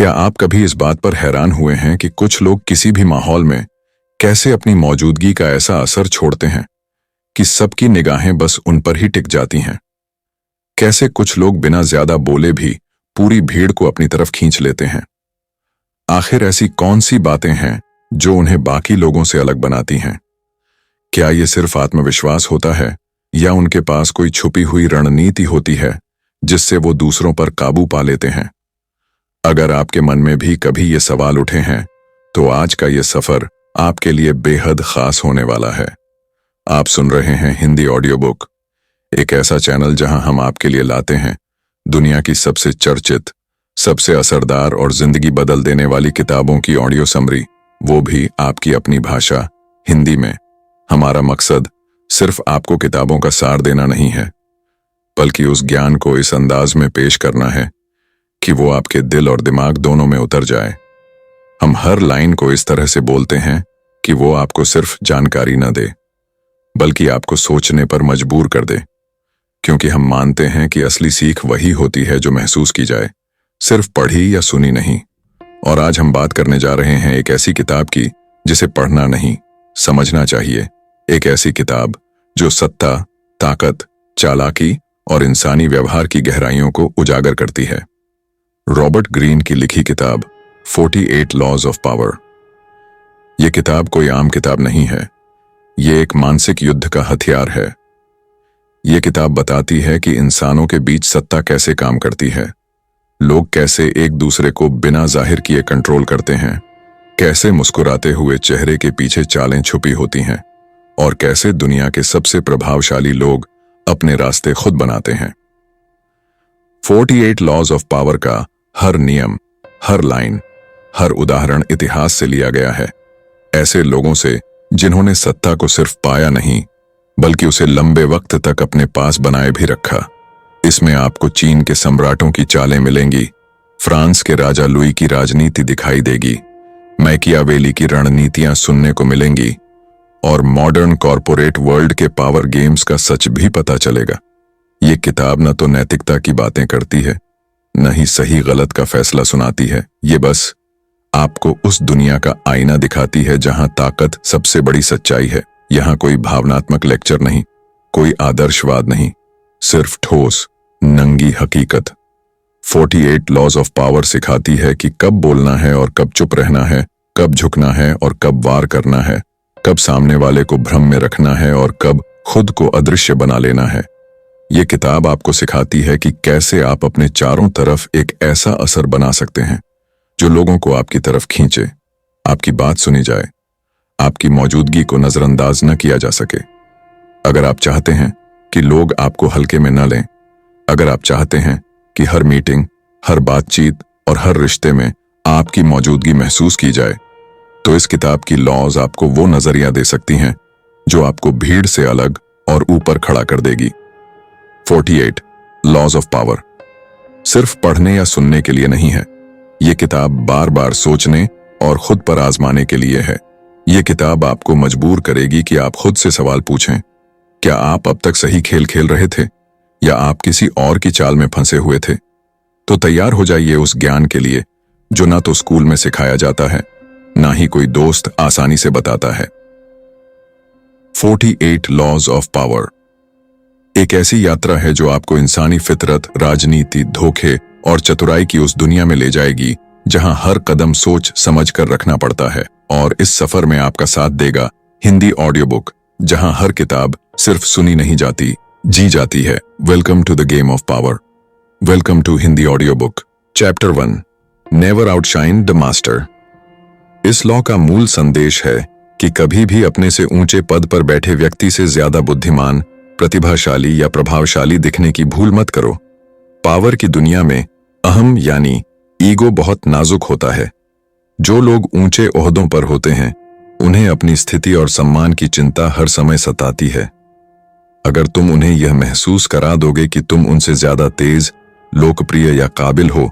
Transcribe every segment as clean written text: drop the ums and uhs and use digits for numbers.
क्या आप कभी इस बात पर हैरान हुए हैं कि कुछ लोग किसी भी माहौल में कैसे अपनी मौजूदगी का ऐसा असर छोड़ते हैं कि सबकी निगाहें बस उन पर ही टिक जाती हैं? कैसे कुछ लोग बिना ज्यादा बोले भी पूरी भीड़ को अपनी तरफ खींच लेते हैं? आखिर ऐसी कौन सी बातें हैं जो उन्हें बाकी लोगों से अलग बनाती हैं? क्या ये सिर्फ आत्मविश्वास होता है या उनके पास कोई छुपी हुई रणनीति होती है जिससे वो दूसरों पर काबू पा लेते हैं? अगर आपके मन में भी कभी ये सवाल उठे हैं तो आज का ये सफर आपके लिए बेहद खास होने वाला है। आप सुन रहे हैं हिंदी ऑडियो बुक, एक ऐसा चैनल जहां हम आपके लिए लाते हैं दुनिया की सबसे चर्चित, सबसे असरदार और जिंदगी बदल देने वाली किताबों की ऑडियो समरी, वो भी आपकी अपनी भाषा हिंदी में। हमारा मकसद सिर्फ आपको किताबों का सार देना नहीं है, बल्कि उस ज्ञान को इस अंदाज में पेश करना है कि वो आपके दिल और दिमाग दोनों में उतर जाए। हम हर लाइन को इस तरह से बोलते हैं कि वो आपको सिर्फ जानकारी न दे, बल्कि आपको सोचने पर मजबूर कर दे, क्योंकि हम मानते हैं कि असली सीख वही होती है जो महसूस की जाए, सिर्फ पढ़ी या सुनी नहीं। और आज हम बात करने जा रहे हैं एक ऐसी किताब की जिसे पढ़ना नहीं, समझना चाहिए। एक ऐसी किताब जो सत्ता, ताकत, चालाकी और इंसानी व्यवहार की गहराइयों को उजागर करती है। रॉबर्ट ग्रीन की लिखी किताब 48 लॉज ऑफ पावर। यह किताब कोई आम किताब नहीं है, ये एक मानसिक युद्ध का हथियार है। यह किताब बताती है कि इंसानों के बीच सत्ता कैसे काम करती है, लोग कैसे एक दूसरे को बिना जाहिर किए कंट्रोल करते हैं, कैसे मुस्कुराते हुए चेहरे के पीछे चालें छुपी होती हैं, और कैसे दुनिया के सबसे प्रभावशाली लोग अपने रास्ते खुद बनाते हैं। 48 लॉज ऑफ पावर का हर नियम, हर लाइन, हर उदाहरण इतिहास से लिया गया है, ऐसे लोगों से जिन्होंने सत्ता को सिर्फ पाया नहीं, बल्कि उसे लंबे वक्त तक अपने पास बनाए भी रखा। इसमें आपको चीन के सम्राटों की चालें मिलेंगी, फ्रांस के राजा लुई की राजनीति दिखाई देगी, मैकियावेली की रणनीतियां सुनने को मिलेंगी, और मॉडर्न कॉरपोरेट वर्ल्ड के पावर गेम्स का सच भी पता चलेगा। ये किताब न तो नैतिकता की बातें करती है, न ही सही गलत का फैसला सुनाती है। ये बस आपको उस दुनिया का आईना दिखाती है जहां ताकत सबसे बड़ी सच्चाई है। यहां कोई भावनात्मक लेक्चर नहीं, कोई आदर्शवाद नहीं, सिर्फ ठोस, नंगी हकीकत। 48 लॉज ऑफ पावर सिखाती है कि कब बोलना है और कब चुप रहना है, कब झुकना है और कब वार करना है, कब सामने वाले को भ्रम में रखना है और कब खुद को अदृश्य बना लेना है। ये किताब आपको सिखाती है कि कैसे आप अपने चारों तरफ एक ऐसा असर बना सकते हैं जो लोगों को आपकी तरफ खींचे, आपकी बात सुनी जाए, आपकी मौजूदगी को नजरअंदाज न किया जा सके। अगर आप चाहते हैं कि लोग आपको हल्के में न लें, अगर आप चाहते हैं कि हर मीटिंग, हर बातचीत और हर रिश्ते में आपकी मौजूदगी महसूस की जाए, तो इस किताब की लॉज आपको वो नजरिया दे सकती हैं जो आपको भीड़ से अलग और ऊपर खड़ा कर देगी। 48 लॉज ऑफ पावर सिर्फ पढ़ने या सुनने के लिए नहीं है, ये किताब बार बार सोचने और खुद पर आजमाने के लिए है। ये किताब आपको मजबूर करेगी कि आप खुद से सवाल पूछें, क्या आप अब तक सही खेल खेल रहे थे या आप किसी और की चाल में फंसे हुए थे? तो तैयार हो जाइए उस ज्ञान के लिए जो ना तो स्कूल में सिखाया जाता है, ना ही कोई दोस्त आसानी से बताता है। 48 लॉज ऑफ पावर एक ऐसी यात्रा है जो आपको इंसानी फितरत, राजनीति, धोखे और चतुराई की उस दुनिया में ले जाएगी जहां हर कदम सोच समझ कर रखना पड़ता है। और इस सफर में आपका साथ देगा हिंदी ऑडियो बुक, जहां हर किताब सिर्फ सुनी नहीं जाती, जी जाती है। Welcome to the game of power. Welcome to Hindi audio book. Chapter 1, never outshine the master. इस लॉ का मूल संदेश है कि कभी भी अपने से ऊंचे पद पर बैठे व्यक्ति से ज्यादा बुद्धिमान, प्रतिभाशाली या प्रभावशाली दिखने की भूल मत करो। पावर की दुनिया में अहम यानी ईगो बहुत नाजुक होता है। जो लोग ऊंचे ओहदों पर होते हैं उन्हें अपनी स्थिति और सम्मान की चिंता हर समय सताती है। अगर तुम उन्हें यह महसूस करा दोगे कि तुम उनसे ज्यादा तेज, लोकप्रिय या काबिल हो,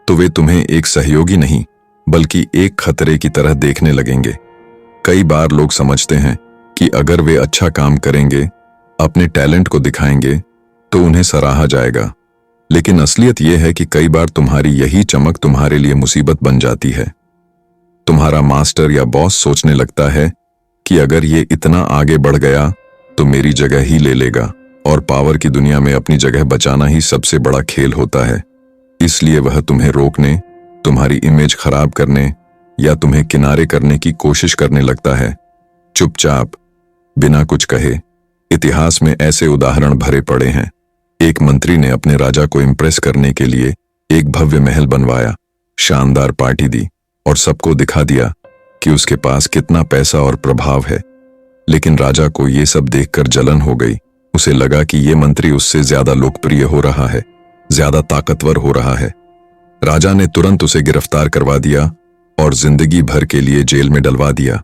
तो वे तुम्हें एक सहयोगी नहीं बल्कि एक खतरे की तरह देखने लगेंगे। कई बार लोग समझते हैं कि अगर वे अच्छा काम करेंगे, अपने टैलेंट को दिखाएंगे, तो उन्हें सराहा जाएगा। लेकिन असलियत यह है कि कई बार तुम्हारी यही चमक तुम्हारे लिए मुसीबत बन जाती है। तुम्हारा मास्टर या बॉस सोचने लगता है कि अगर ये इतना आगे बढ़ गया तो मेरी जगह ही ले लेगा, और पावर की दुनिया में अपनी जगह बचाना ही सबसे बड़ा खेल होता है। इसलिए वह तुम्हें रोकने, तुम्हारी इमेज खराब करने या तुम्हें किनारे करने की कोशिश करने लगता है, चुपचाप, बिना कुछ कहे। इतिहास में ऐसे उदाहरण भरे पड़े हैं। एक मंत्री ने अपने राजा को इम्प्रेस करने के लिए एक भव्य महल बनवाया, शानदार पार्टी दी और सबको दिखा दिया कि उसके पास कितना पैसा और प्रभाव है। लेकिन राजा को ये सब देखकर जलन हो गई। उसे लगा कि ये मंत्री उससे ज्यादा लोकप्रिय हो रहा है, ज्यादा ताकतवर हो रहा है। राजा ने तुरंत उसे गिरफ्तार करवा दिया और जिंदगी भर के लिए जेल में डलवा दिया।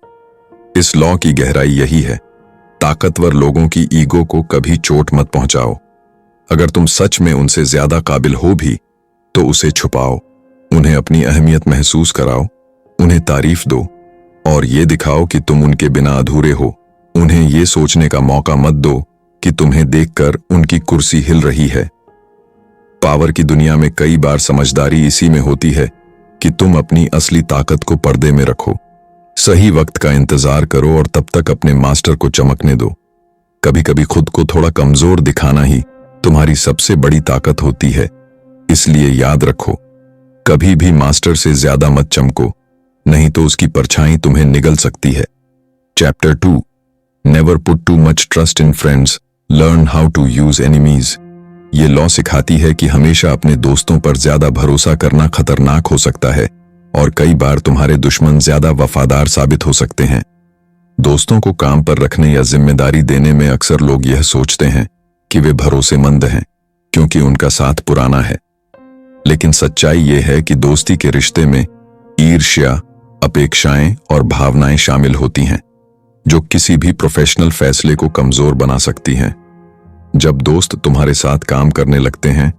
इस लॉ की गहराई यही है, ताकतवर लोगों की ईगो को कभी चोट मत पहुंचाओ। अगर तुम सच में उनसे ज्यादा काबिल हो भी तो उसे छुपाओ, उन्हें अपनी अहमियत महसूस कराओ, उन्हें तारीफ दो और ये दिखाओ कि तुम उनके बिना अधूरे हो। उन्हें ये सोचने का मौका मत दो कि तुम्हें देखकर उनकी कुर्सी हिल रही है। पावर की दुनिया में कई बार समझदारी इसी में होती है कि तुम अपनी असली ताकत को पर्दे में रखो। सही वक्त का इंतजार करो और तब तक अपने मास्टर को चमकने दो। कभी कभी खुद को थोड़ा कमजोर दिखाना ही तुम्हारी सबसे बड़ी ताकत होती है। इसलिए याद रखो, कभी भी मास्टर से ज्यादा मत चमको, नहीं तो उसकी परछाई तुम्हें निगल सकती है। Chapter 2, never put too much trust in friends, learn how to use enemies. ये लॉ सिखाती है कि हमेशा अपने दोस्तों पर ज्यादा भरोसा करना खतरनाक हो सकता है और कई बार तुम्हारे दुश्मन ज्यादा वफादार साबित हो सकते हैं। दोस्तों को काम पर रखने या जिम्मेदारी देने में अक्सर लोग यह सोचते हैं कि वे भरोसेमंद हैं क्योंकि उनका साथ पुराना है। लेकिन सच्चाई यह है कि दोस्ती के रिश्ते में ईर्ष्या, अपेक्षाएं और भावनाएं शामिल होती हैं जो किसी भी प्रोफेशनल फैसले को कमजोर बना सकती हैं। जब दोस्त तुम्हारे साथ काम करने लगते हैं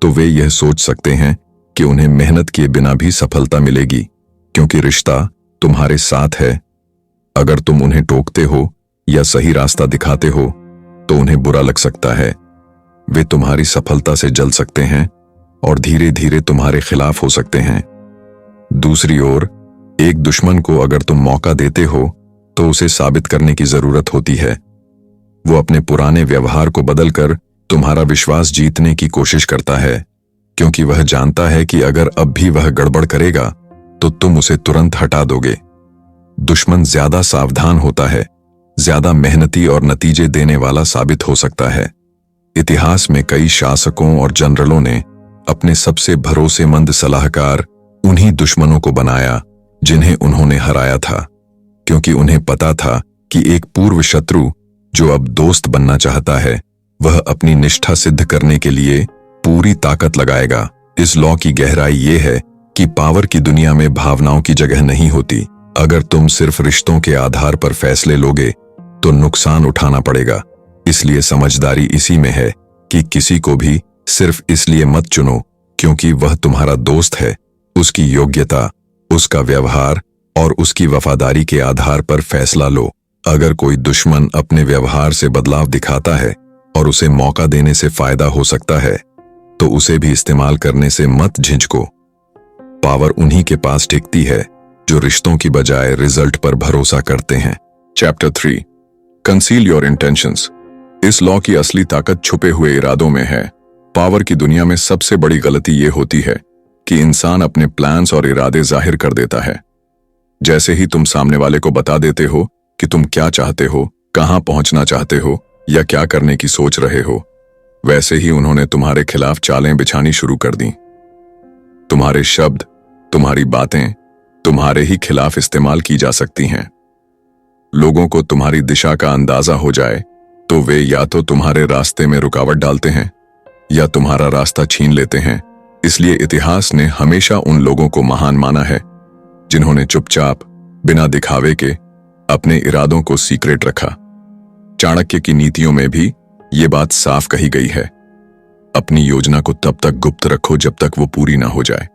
तो वे यह सोच सकते हैं कि उन्हें मेहनत किए बिना भी सफलता मिलेगी क्योंकि रिश्ता तुम्हारे साथ है। अगर तुम उन्हें टोकते हो या सही रास्ता दिखाते हो तो उन्हें बुरा लग सकता है। वे तुम्हारी सफलता से जल सकते हैं और धीरे धीरे तुम्हारे खिलाफ हो सकते हैं। दूसरी ओर, एक दुश्मन को अगर तुम मौका देते हो तो उसे साबित करने की जरूरत होती है। वो अपने पुराने व्यवहार को बदलकर तुम्हारा विश्वास जीतने की कोशिश करता है क्योंकि वह जानता है कि अगर अब भी वह गड़बड़ करेगा तो तुम उसे तुरंत हटा दोगे। दुश्मन ज्यादा सावधान होता है, ज्यादा मेहनती और नतीजे देने वाला साबित हो सकता है। इतिहास में कई शासकों और जनरलों ने अपने सबसे भरोसेमंद सलाहकार उन्हीं दुश्मनों को बनाया जिन्हें उन्होंने हराया था, क्योंकि उन्हें पता था कि एक पूर्व शत्रु जो अब दोस्त बनना चाहता है वह अपनी निष्ठा सिद्ध करने के लिए पूरी ताकत लगाएगा। इस लॉ की गहराई ये है कि पावर की दुनिया में भावनाओं की जगह नहीं होती। अगर तुम सिर्फ रिश्तों के आधार पर फैसले लोगे तो नुकसान उठाना पड़ेगा। इसलिए समझदारी इसी में है कि किसी को भी सिर्फ इसलिए मत चुनो क्योंकि वह तुम्हारा दोस्त है। उसकी योग्यता, उसका व्यवहार और उसकी वफादारी के आधार पर फैसला लो। अगर कोई दुश्मन अपने व्यवहार से बदलाव दिखाता है और उसे मौका देने से फायदा हो सकता है तो उसे भी इस्तेमाल करने से मत झिझको। पावर उन्हीं के पास टिकती है जो रिश्तों की बजाय रिजल्ट पर भरोसा करते हैं। Chapter 3, conceal your intentions. इस लॉ की असली ताकत छुपे हुए इरादों में है। पावर की दुनिया में सबसे बड़ी गलती यह होती है कि इंसान अपने प्लान्स और इरादे जाहिर कर देता है। जैसे ही तुम सामने वाले को बता देते हो कि तुम क्या चाहते हो, कहां पहुंचना चाहते हो या क्या करने की सोच रहे हो, वैसे ही उन्होंने तुम्हारे खिलाफ चालें बिछानी शुरू कर दी। तुम्हारे शब्द, तुम्हारी बातें तुम्हारे ही खिलाफ इस्तेमाल की जा सकती हैं। लोगों को तुम्हारी दिशा का अंदाजा हो जाए तो वे या तो तुम्हारे रास्ते में रुकावट डालते हैं या तुम्हारा रास्ता छीन लेते हैं। इसलिए इतिहास ने हमेशा उन लोगों को महान माना है जिन्होंने चुपचाप, बिना दिखावे के अपने इरादों को सीक्रेट रखा। चाणक्य की नीतियों में भी ये बात साफ कही गई है, अपनी योजना को तब तक गुप्त रखो जब तक वो पूरी ना हो जाए।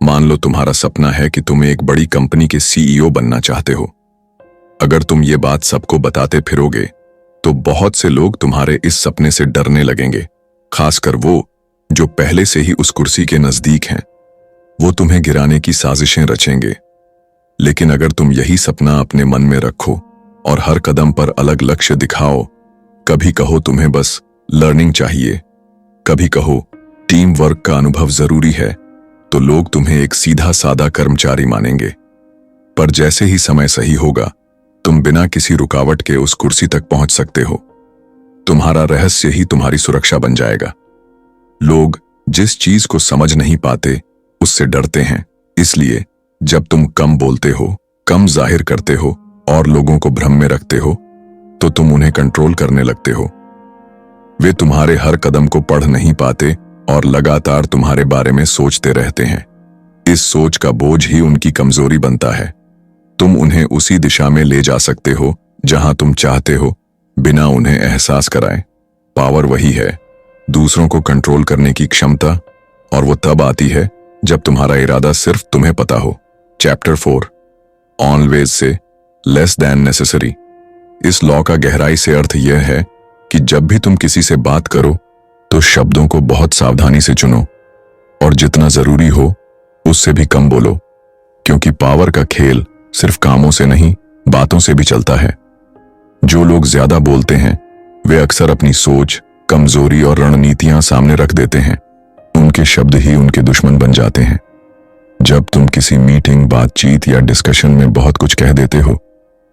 मान लो तुम्हारा सपना है कि तुम एक बड़ी कंपनी के सीईओ बनना चाहते हो। अगर तुम ये बात सबको बताते फिरोगे तो बहुत से लोग तुम्हारे इस सपने से डरने लगेंगे, खासकर वो जो पहले से ही उस कुर्सी के नजदीक हैं। वो तुम्हें गिराने की साजिशें रचेंगे। लेकिन अगर तुम यही सपना अपने मन में रखो और हर कदम पर अलग लक्ष्य दिखाओ, कभी कहो तुम्हें बस लर्निंग चाहिए, कभी कहो टीम वर्क का अनुभव जरूरी है, तो लोग तुम्हें एक सीधा सादा कर्मचारी मानेंगे। पर जैसे ही समय सही होगा, तुम बिना किसी रुकावट के उस कुर्सी तक पहुंच सकते हो। तुम्हारा रहस्य ही तुम्हारी सुरक्षा बन जाएगा। लोग जिस चीज को समझ नहीं पाते उससे डरते हैं। इसलिए जब तुम कम बोलते हो, कम जाहिर करते हो और लोगों को भ्रम में रखते हो, तो तुम उन्हें कंट्रोल करने लगते हो। वे तुम्हारे हर कदम को पढ़ नहीं पाते और लगातार तुम्हारे बारे में सोचते रहते हैं। इस सोच का बोझ ही उनकी कमजोरी बनता है। तुम उन्हें उसी दिशा में ले जा सकते हो जहां तुम चाहते हो, बिना उन्हें एहसास कराए। पावर वही है, दूसरों को कंट्रोल करने की क्षमता, और वो तब आती है जब तुम्हारा इरादा सिर्फ तुम्हें पता हो। Chapter 4, always say less than necessary. इस लॉ का गहराई से अर्थ यह है कि जब भी तुम किसी से बात करो तो शब्दों को बहुत सावधानी से चुनो और जितना जरूरी हो उससे भी कम बोलो, क्योंकि पावर का खेल सिर्फ कामों से नहीं, बातों से भी चलता है। जो लोग ज्यादा बोलते हैं वे अक्सर अपनी सोच, कमजोरी और रणनीतियां सामने रख देते हैं। उनके शब्द ही उनके दुश्मन बन जाते हैं। जब तुम किसी मीटिंग, बातचीत या डिस्कशन में बहुत कुछ कह देते हो,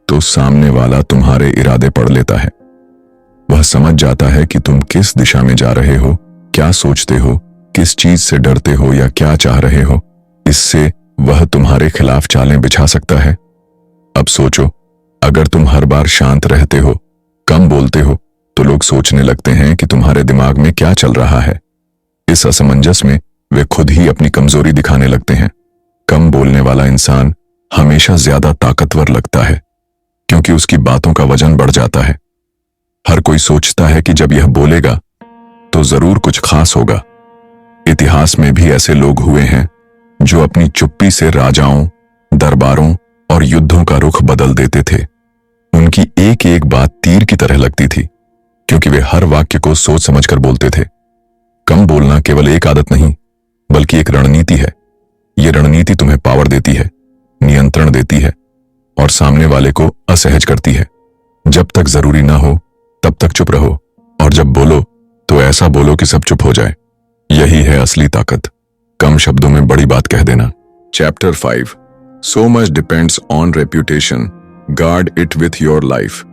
तो सामने वाला तुम्हारे इरादे पढ़ लेता है। वह समझ जाता है कि तुम किस दिशा में जा रहे हो, क्या सोचते हो, किस चीज से डरते हो या क्या चाह रहे हो। इससे वह तुम्हारे खिलाफ चालें बिछा सकता है। अब सोचो, अगर तुम हर बार शांत रहते हो, कम बोलते हो, तो लोग सोचने लगते हैं कि तुम्हारे दिमाग में क्या चल रहा है। इस असमंजस में वे खुद ही अपनी कमजोरी दिखाने लगते हैं। कम बोलने वाला इंसान हमेशा ज्यादा ताकतवर लगता है, क्योंकि उसकी बातों का वजन बढ़ जाता है। हर कोई सोचता है कि जब यह बोलेगा तो जरूर कुछ खास होगा। इतिहास में भी ऐसे लोग हुए हैं जो अपनी चुप्पी से राजाओं, दरबारों और युद्धों का रुख बदल देते थे। उनकी एक एक बात तीर की तरह लगती थी, क्योंकि वे हर वाक्य को सोच समझकर बोलते थे। कम बोलना केवल एक आदत नहीं, बल्कि एक रणनीति है। यह रणनीति तुम्हें पावर देती है, नियंत्रण देती है और सामने वाले को असहज करती है। जब तक जरूरी ना हो तब तक चुप रहो, और जब बोलो तो ऐसा बोलो कि सब चुप हो जाए। यही है असली ताकत, कम शब्दों में बड़ी बात कह देना। Chapter 5, so much depends on reputation, guard it with your life.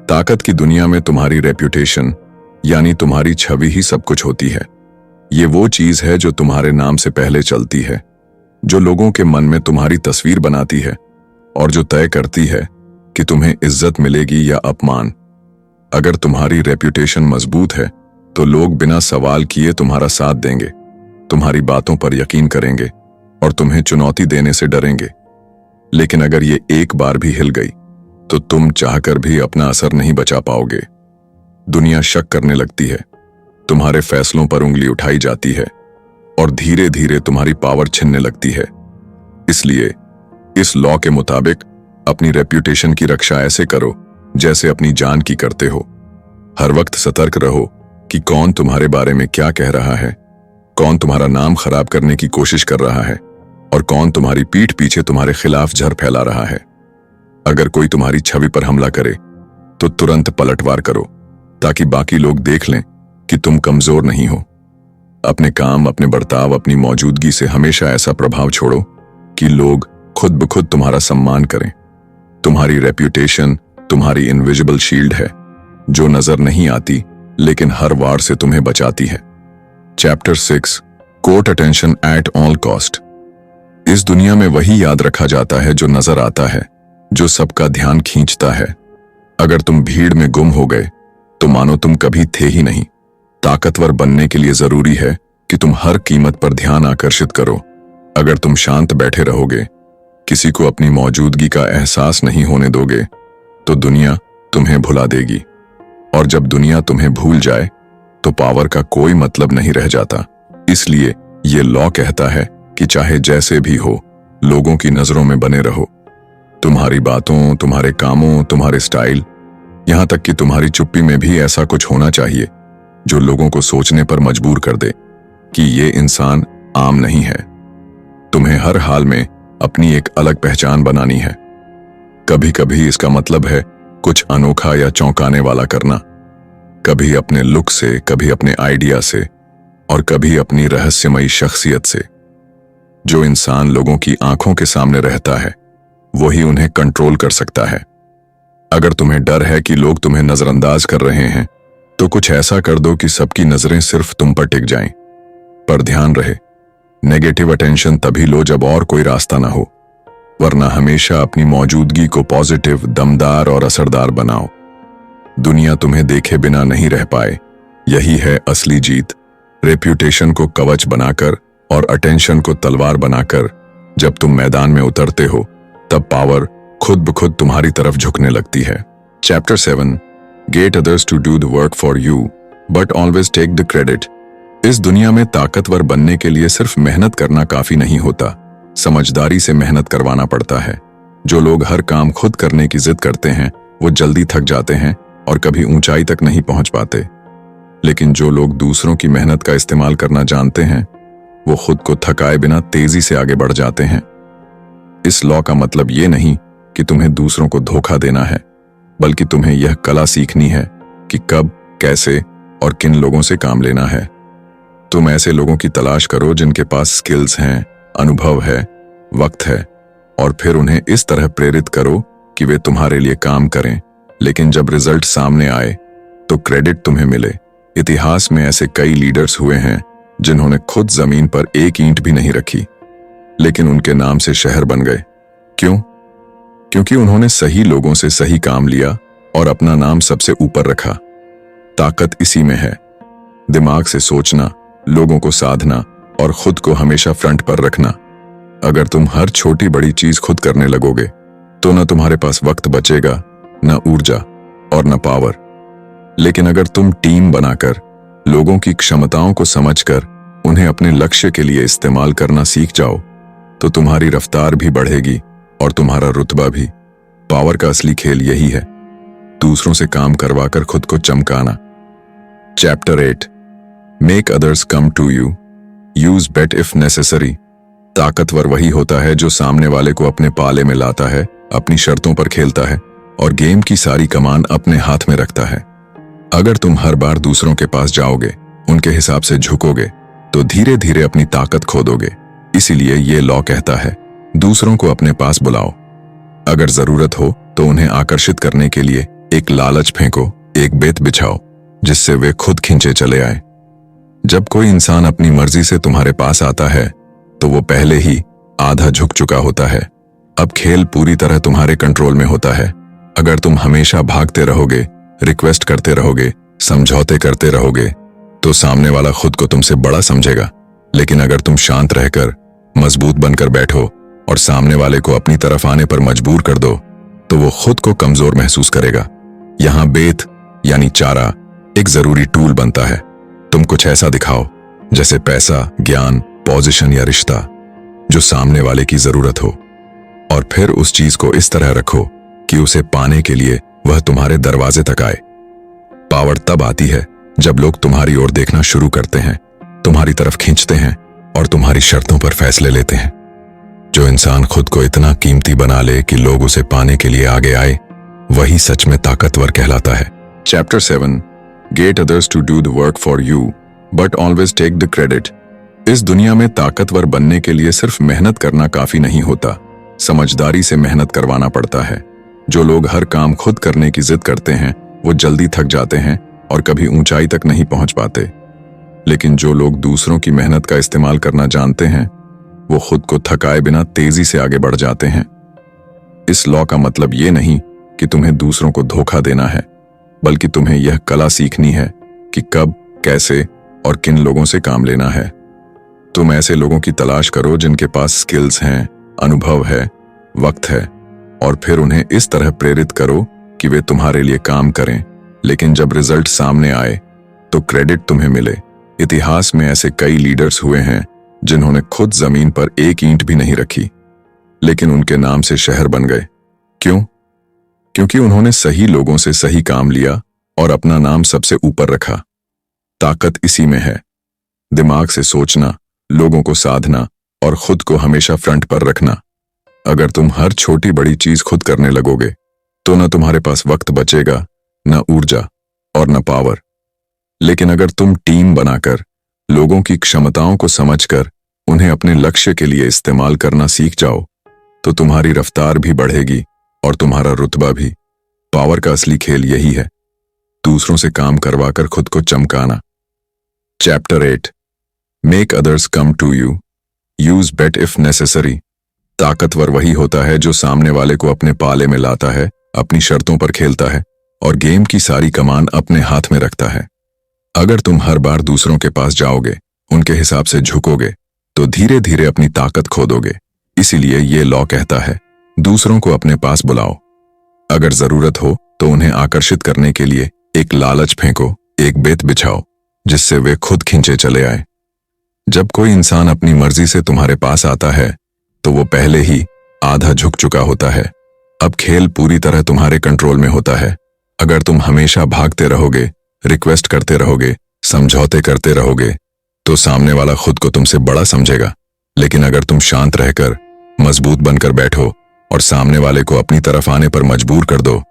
ताकत की दुनिया में तुम्हारी रेप्यूटेशन यानी तुम्हारी छवि ही सब कुछ होती है। ये वो चीज है जो तुम्हारे नाम से पहले चलती है, जो लोगों के मन में तुम्हारी तस्वीर बनाती है और जो तय करती है कि तुम्हें इज्जत मिलेगी या अपमान। अगर तुम्हारी रेप्यूटेशन मजबूत है तो लोग बिना सवाल किए तुम्हारा साथ देंगे, तुम्हारी बातों पर यकीन करेंगे और तुम्हें चुनौती देने से डरेंगे। लेकिन अगर ये एक बार भी हिल गई तो तुम चाहकर भी अपना असर नहीं बचा पाओगे। दुनिया शक करने लगती है, तुम्हारे फैसलों पर उंगली उठाई जाती है और धीरे धीरे तुम्हारी पावर छिनने लगती है। इसलिए इस लॉ के मुताबिक अपनी रेप्यूटेशन की रक्षा ऐसे करो जैसे अपनी जान की करते हो। हर वक्त सतर्क रहो कि कौन तुम्हारे बारे में क्या कह रहा है, कौन तुम्हारा नाम खराब करने की कोशिश कर रहा है और कौन तुम्हारी पीठ पीछे तुम्हारे खिलाफ जहर फैला रहा है। अगर कोई तुम्हारी छवि पर हमला करे तो तुरंत पलटवार करो, ताकि बाकी लोग देख लें कि तुम कमजोर नहीं हो। अपने काम, अपने बर्ताव, अपनी मौजूदगी से हमेशा ऐसा प्रभाव छोड़ो कि लोग खुद ब खुद तुम्हारा सम्मान करें। तुम्हारी रेप्यूटेशन तुम्हारी इनविजिबल शील्ड है, जो नजर नहीं आती लेकिन हर वार से तुम्हें बचाती है। Chapter 6, court attention at all cost. इस दुनिया में वही याद रखा जाता है जो नजर आता है, जो सबका ध्यान खींचता है। अगर तुम भीड़ में गुम हो गए तो मानो तुम कभी थे ही नहीं। ताकतवर बनने के लिए जरूरी है कि तुम हर कीमत पर ध्यान आकर्षित करो। अगर तुम शांत बैठे रहोगे, किसी को अपनी मौजूदगी का एहसास नहीं होने दोगे, तो दुनिया तुम्हें भुला देगी। और जब दुनिया तुम्हें भूल जाए तो पावर का कोई मतलब नहीं रह जाता। इसलिए ये लॉ कहता है कि चाहे जैसे भी हो, लोगों की नजरों में बने रहो। तुम्हारी बातों, तुम्हारे कामों, तुम्हारे स्टाइल, यहां तक कि तुम्हारी चुप्पी में भी ऐसा कुछ होना चाहिए जो लोगों को सोचने पर मजबूर कर दे। कि ये इंसान आम नहीं है। तुम्हें हर हाल में अपनी एक अलग पहचान बनानी है। कभी कभी इसका मतलब है कुछ अनोखा या चौंकाने वाला करना, कभी अपने लुक से, कभी अपने आइडिया से, और कभी अपनी रहस्यमयी शख्सियत से। जो इंसान लोगों की आंखों के सामने रहता है वही उन्हें कंट्रोल कर सकता है। अगर तुम्हें डर है कि लोग तुम्हें नजरअंदाज कर रहे हैं तो कुछ ऐसा कर दो कि सबकी नजरें सिर्फ तुम पर टिक जाएं। पर ध्यान रहे, नेगेटिव अटेंशन तभी लो जब और कोई रास्ता ना हो, वरना हमेशा अपनी मौजूदगी को पॉजिटिव, दमदार और असरदार बनाओ। दुनिया तुम्हें देखे बिना नहीं रह पाए, यही है असली जीत। रेप्यूटेशन को कवच बनाकर और अटेंशन को तलवार बनाकर जब तुम मैदान में उतरते हो तब पावर खुद ब खुद तुम्हारी तरफ झुकने लगती है। Chapter 7 get others to do the work for you but always take the credit. इस दुनिया में ताकतवर बनने के लिए सिर्फ मेहनत करना काफी नहीं होता, समझदारी से मेहनत करवाना पड़ता है। जो लोग हर काम खुद करने की जिद करते हैं वो जल्दी थक जाते हैं और कभी ऊंचाई तक नहीं पहुंच पाते। लेकिन जो लोग दूसरों की मेहनत का इस्तेमाल करना जानते हैं वो खुद को थकाए बिना तेजी से आगे बढ़ जाते हैं। इस लॉ का मतलब ये नहीं कि तुम्हें दूसरों को धोखा देना है, बल्कि तुम्हें यह कला सीखनी है कि कब, कैसे और किन लोगों से काम लेना है। तुम ऐसे लोगों की तलाश करो जिनके पास स्किल्स हैं, अनुभव है, वक्त है, और फिर उन्हें इस तरह प्रेरित करो कि वे तुम्हारे लिए काम करें, लेकिन जब रिजल्ट सामने आए तो क्रेडिट तुम्हें मिले। इतिहास में ऐसे कई लीडर्स हुए हैं जिन्होंने खुद जमीन पर एक ईंट भी नहीं रखी, लेकिन उनके नाम से शहर बन गए। क्यों? क्योंकि उन्होंने सही लोगों से सही काम लिया और अपना नाम सबसे ऊपर रखा। ताकत इसी में है, दिमाग से सोचना, लोगों को साधना और खुद को हमेशा फ्रंट पर रखना। अगर तुम हर छोटी बड़ी चीज खुद करने लगोगे तो न तुम्हारे पास वक्त बचेगा, न ऊर्जा और न पावर। लेकिन अगर तुम टीम बनाकर, लोगों की क्षमताओं को समझकर उन्हें अपने लक्ष्य के लिए इस्तेमाल करना सीख जाओ तो तुम्हारी रफ्तार भी बढ़ेगी और तुम्हारा रुतबा भी। पावर का असली खेल यही है, दूसरों से काम करवाकर खुद को चमकाना। Chapter 8 make others come to you, use bait if necessary. ताकतवर वही होता है जो सामने वाले को अपने पाले में लाता है, अपनी शर्तों पर खेलता है और गेम की सारी कमान अपने हाथ में रखता है। अगर तुम हर बार दूसरों के पास जाओगे, उनके हिसाब से झुकोगे, तो धीरे धीरे अपनी ताकत खो दोगे। इसीलिए ये लॉ कहता है, दूसरों को अपने पास बुलाओ। अगर जरूरत हो तो उन्हें आकर्षित करने के लिए एक लालच फेंको, एक बेत बिछाओ जिससे वे खुद खींचे चले आए। जब कोई इंसान अपनी मर्जी से तुम्हारे पास आता है तो वो पहले ही आधा झुक चुका होता है। अब खेल पूरी तरह तुम्हारे कंट्रोल में होता है। अगर तुम हमेशा भागते रहोगे, रिक्वेस्ट करते रहोगे, समझौते करते रहोगे, तो सामने वाला खुद को तुमसे बड़ा समझेगा। लेकिन अगर तुम शांत रहकर, मजबूत बनकर बैठो और सामने वाले को अपनी तरफ आने पर मजबूर कर दो तो वो खुद को कमजोर महसूस करेगा। यहां बेत यानी चारा एक जरूरी टूल बनता है। तुम कुछ ऐसा दिखाओ जैसे पैसा, ज्ञान, पोजीशन या रिश्ता जो सामने वाले की जरूरत हो, और फिर उस चीज को इस तरह रखो कि उसे पाने के लिए वह तुम्हारे दरवाजे तक आए। पावर तब आती है जब लोग तुम्हारी ओर देखना शुरू करते हैं, तुम्हारी तरफ खींचते हैं और तुम्हारी शर्तों पर फैसले लेते हैं। जो इंसान खुद को इतना कीमती बना ले कि लोग उसे पाने के लिए आगे आए, वही सच में ताकतवर कहलाता है। Chapter 7 get others to do the work for you but always take the credit. इस दुनिया में ताकतवर बनने के लिए सिर्फ मेहनत करना काफी नहीं होता, समझदारी से मेहनत करवाना पड़ता है। जो लोग हर काम खुद करने की जिद करते हैं वो जल्दी थक जाते हैं और कभी ऊंचाई तक नहीं पहुंच पाते। लेकिन जो लोग दूसरों की मेहनत का इस्तेमाल करना जानते हैं वो खुद को थकाए बिना तेजी से आगे बढ़ जाते हैं। इस लॉ का मतलब ये नहीं कि तुम्हें दूसरों को धोखा देना है, बल्कि तुम्हें यह कला सीखनी है कि कब, कैसे और किन लोगों से काम लेना है। तुम ऐसे लोगों की तलाश करो जिनके पास स्किल्स हैं, अनुभव है, वक्त है, और फिर उन्हें इस तरह प्रेरित करो कि वे तुम्हारे लिए काम करें, लेकिन जब रिजल्ट सामने आए तो क्रेडिट तुम्हें मिले। इतिहास में ऐसे कई लीडर्स हुए हैं जिन्होंने खुद जमीन पर एक ईंट भी नहीं रखी, लेकिन उनके नाम से शहर बन गए। क्यों? क्योंकि उन्होंने सही लोगों से सही काम लिया और अपना नाम सबसे ऊपर रखा। ताकत इसी में है, दिमाग से सोचना, लोगों को साधना और खुद को हमेशा फ्रंट पर रखना। अगर तुम हर छोटी बड़ी चीज खुद करने लगोगे तो न तुम्हारे पास वक्त बचेगा, न ऊर्जा और न पावर। लेकिन अगर तुम टीम बनाकर, लोगों की क्षमताओं को समझकर उन्हें अपने लक्ष्य के लिए इस्तेमाल करना सीख जाओ तो तुम्हारी रफ्तार भी बढ़ेगी और तुम्हारा रुतबा भी। पावर का असली खेल यही है, दूसरों से काम करवाकर खुद को चमकाना। Chapter 8, make others come to you, use bait if necessary. ताकतवर वही होता है जो सामने वाले को अपने पाले में लाता है, अपनी शर्तों पर खेलता है और गेम की सारी कमान अपने हाथ में रखता है। अगर तुम हर बार दूसरों के पास जाओगे, उनके हिसाब से झुकोगे, तो धीरे धीरे अपनी ताकत खो दोगे। इसीलिए ये लॉ कहता है, दूसरों को अपने पास बुलाओ। अगर जरूरत हो तो उन्हें आकर्षित करने के लिए एक लालच फेंको, एक बेत बिछाओ, जिससे वे खुद खींचे चले आए। जब कोई इंसान अपनी मर्जी से तुम्हारे पास आता है तो वो पहले ही आधा झुक चुका होता है। अब खेल पूरी तरह तुम्हारे कंट्रोल में होता है। अगर तुम हमेशा भागते रहोगे, रिक्वेस्ट करते रहोगे, समझौते करते रहोगे, तो सामने वाला खुद को तुमसे बड़ा समझेगा। लेकिन अगर तुम शांत रहकर, मजबूत बनकर बैठो और सामने वाले को अपनी तरफ आने पर मजबूर कर दो,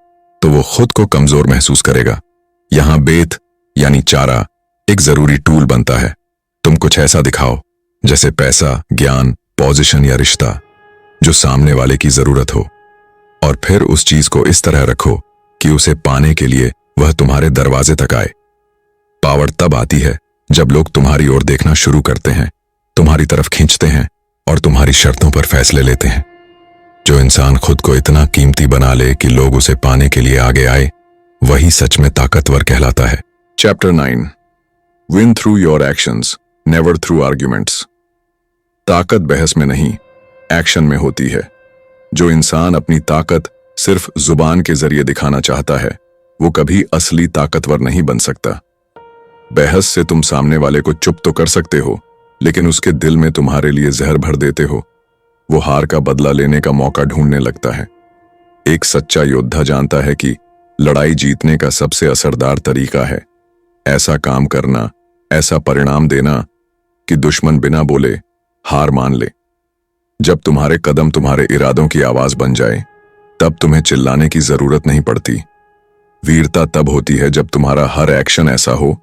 तो वो खुद को कमजोर महसूस करेगा। यहां बेत यानी चारा एक जरूरी टूल बनता है। तुम कुछ ऐसा दिखाओ, जैसे पैसा, ज्ञान, पोजीशन या रिश्ता, जो सामने वाले की जरूरत हो, और फिर उस चीज को इस तरह रखो कि उसे पाने के लिए वह तुम्हारे दरवाजे तक आए। पावर तब आती है जब लोग तुम्हारी ओर देखना शुरू करते हैं, तुम्हारी तरफ खींचते हैं और तुम्हारी शर्तों पर फैसले लेते हैं। जो इंसान खुद को इतना कीमती बना ले कि लोग उसे पाने के लिए आगे आए, वही सच में ताकतवर कहलाता है। Chapter 9, win through your actions, never through arguments. ताकत बहस में नहीं, एक्शन में होती है। जो इंसान अपनी ताकत सिर्फ जुबान के जरिए दिखाना चाहता है, वो कभी असली ताकतवर नहीं बन सकता। बहस से तुम सामने वाले को चुप तो कर सकते हो, लेकिन उसके दिल में तुम्हारे लिए जहर भर देते हो। वो हार का बदला लेने का मौका ढूंढने लगता है। एक सच्चा योद्धा जानता है कि लड़ाई जीतने का सबसे असरदार तरीका है ऐसा काम करना, ऐसा परिणाम देना कि दुश्मन बिना बोले हार मान ले। जब तुम्हारे कदम तुम्हारे इरादों की आवाज बन जाए, तब तुम्हें चिल्लाने की जरूरत नहीं पड़ती। वीरता तब होती है जब तुम्हारा हर एक्शन ऐसा हो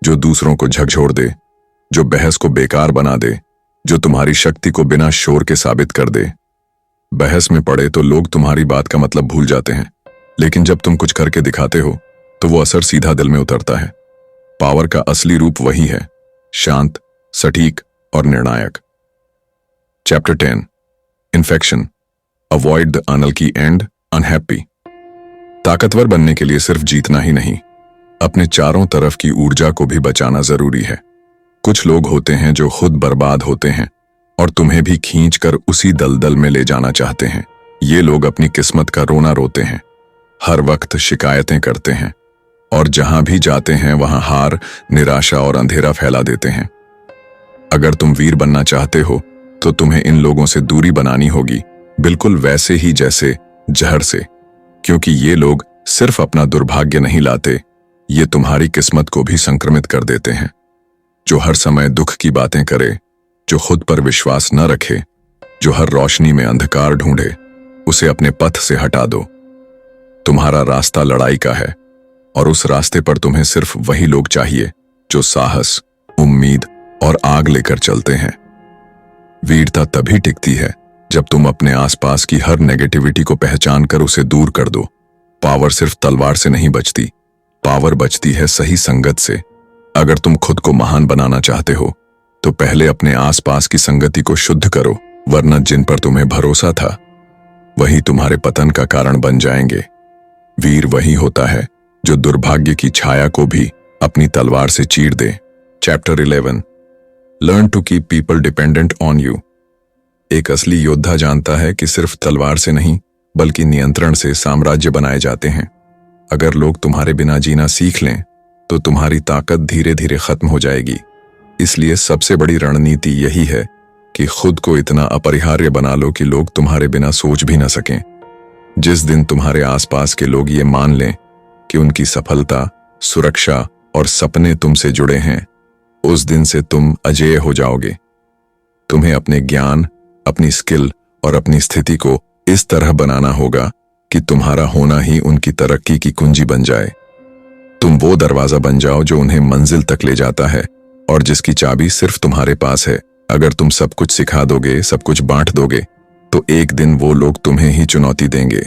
जो दूसरों को झकझोर दे, जो बहस को बेकार बना दे, जो तुम्हारी शक्ति को बिना शोर के साबित कर दे। बहस में पड़े तो लोग तुम्हारी बात का मतलब भूल जाते हैं, लेकिन जब तुम कुछ करके दिखाते हो तो वो असर सीधा दिल में उतरता है। पावर का असली रूप वही है, शांत, सटीक और निर्णायक। Chapter 10, infection, avoid the unlucky and unhappy. ताकतवर बनने के लिए सिर्फ जीतना ही नहीं, अपने चारों तरफ की ऊर्जा को भी बचाना जरूरी है। कुछ लोग होते हैं जो खुद बर्बाद होते हैं और तुम्हें भी खींचकर उसी दलदल में ले जाना चाहते हैं। ये लोग अपनी किस्मत का रोना रोते हैं, हर वक्त शिकायतें करते हैं और जहां भी जाते हैं वहां हार, निराशा और अंधेरा फैला देते हैं। अगर तुम वीर बनना चाहते हो तो तुम्हें इन लोगों से दूरी बनानी होगी, बिल्कुल वैसे ही जैसे जहर से, क्योंकि ये लोग सिर्फ अपना दुर्भाग्य नहीं लाते, ये तुम्हारी किस्मत को भी संक्रमित कर देते हैं। जो हर समय दुख की बातें करे, जो खुद पर विश्वास न रखे, जो हर रोशनी में अंधकार ढूंढे, उसे अपने पथ से हटा दो। तुम्हारा रास्ता लड़ाई का है और उस रास्ते पर तुम्हें सिर्फ वही लोग चाहिए जो साहस, उम्मीद और आग लेकर चलते हैं। वीरता तभी टिकती है जब तुम अपने आसपास की हर नेगेटिविटी को पहचान कर उसे दूर कर दो। पावर सिर्फ तलवार से नहीं बचती, पावर बचती है सही संगत से। अगर तुम खुद को महान बनाना चाहते हो तो पहले अपने आसपास की संगति को शुद्ध करो, वरना जिन पर तुम्हें भरोसा था वही तुम्हारे पतन का कारण बन जाएंगे। वीर वही होता है जो दुर्भाग्य की छाया को भी अपनी तलवार से चीर दे। Chapter 11, learn to keep people dependent on you. एक असली योद्धा जानता है कि सिर्फ तलवार से नहीं बल्कि नियंत्रण से साम्राज्य बनाए जाते हैं। अगर लोग तुम्हारे बिना जीना सीख लें तो तुम्हारी ताकत धीरे धीरे खत्म हो जाएगी। इसलिए सबसे बड़ी रणनीति यही है कि खुद को इतना अपरिहार्य बना लो कि लोग तुम्हारे बिना सोच भी न सकें। जिस दिन तुम्हारे आसपास के लोग ये मान लें कि उनकी सफलता, सुरक्षा और सपने तुमसे जुड़े हैं, उस दिन से तुम अजेय हो जाओगे। तुम्हें अपने ज्ञान, अपनी स्किल और अपनी स्थिति को इस तरह बनाना होगा कि तुम्हारा होना ही उनकी तरक्की की कुंजी बन जाए। तुम वो दरवाजा बन जाओ जो उन्हें मंजिल तक ले जाता है और जिसकी चाबी सिर्फ तुम्हारे पास है। अगर तुम सब कुछ सिखा दोगे, सब कुछ बांट दोगे, तो एक दिन वो लोग तुम्हें ही चुनौती देंगे।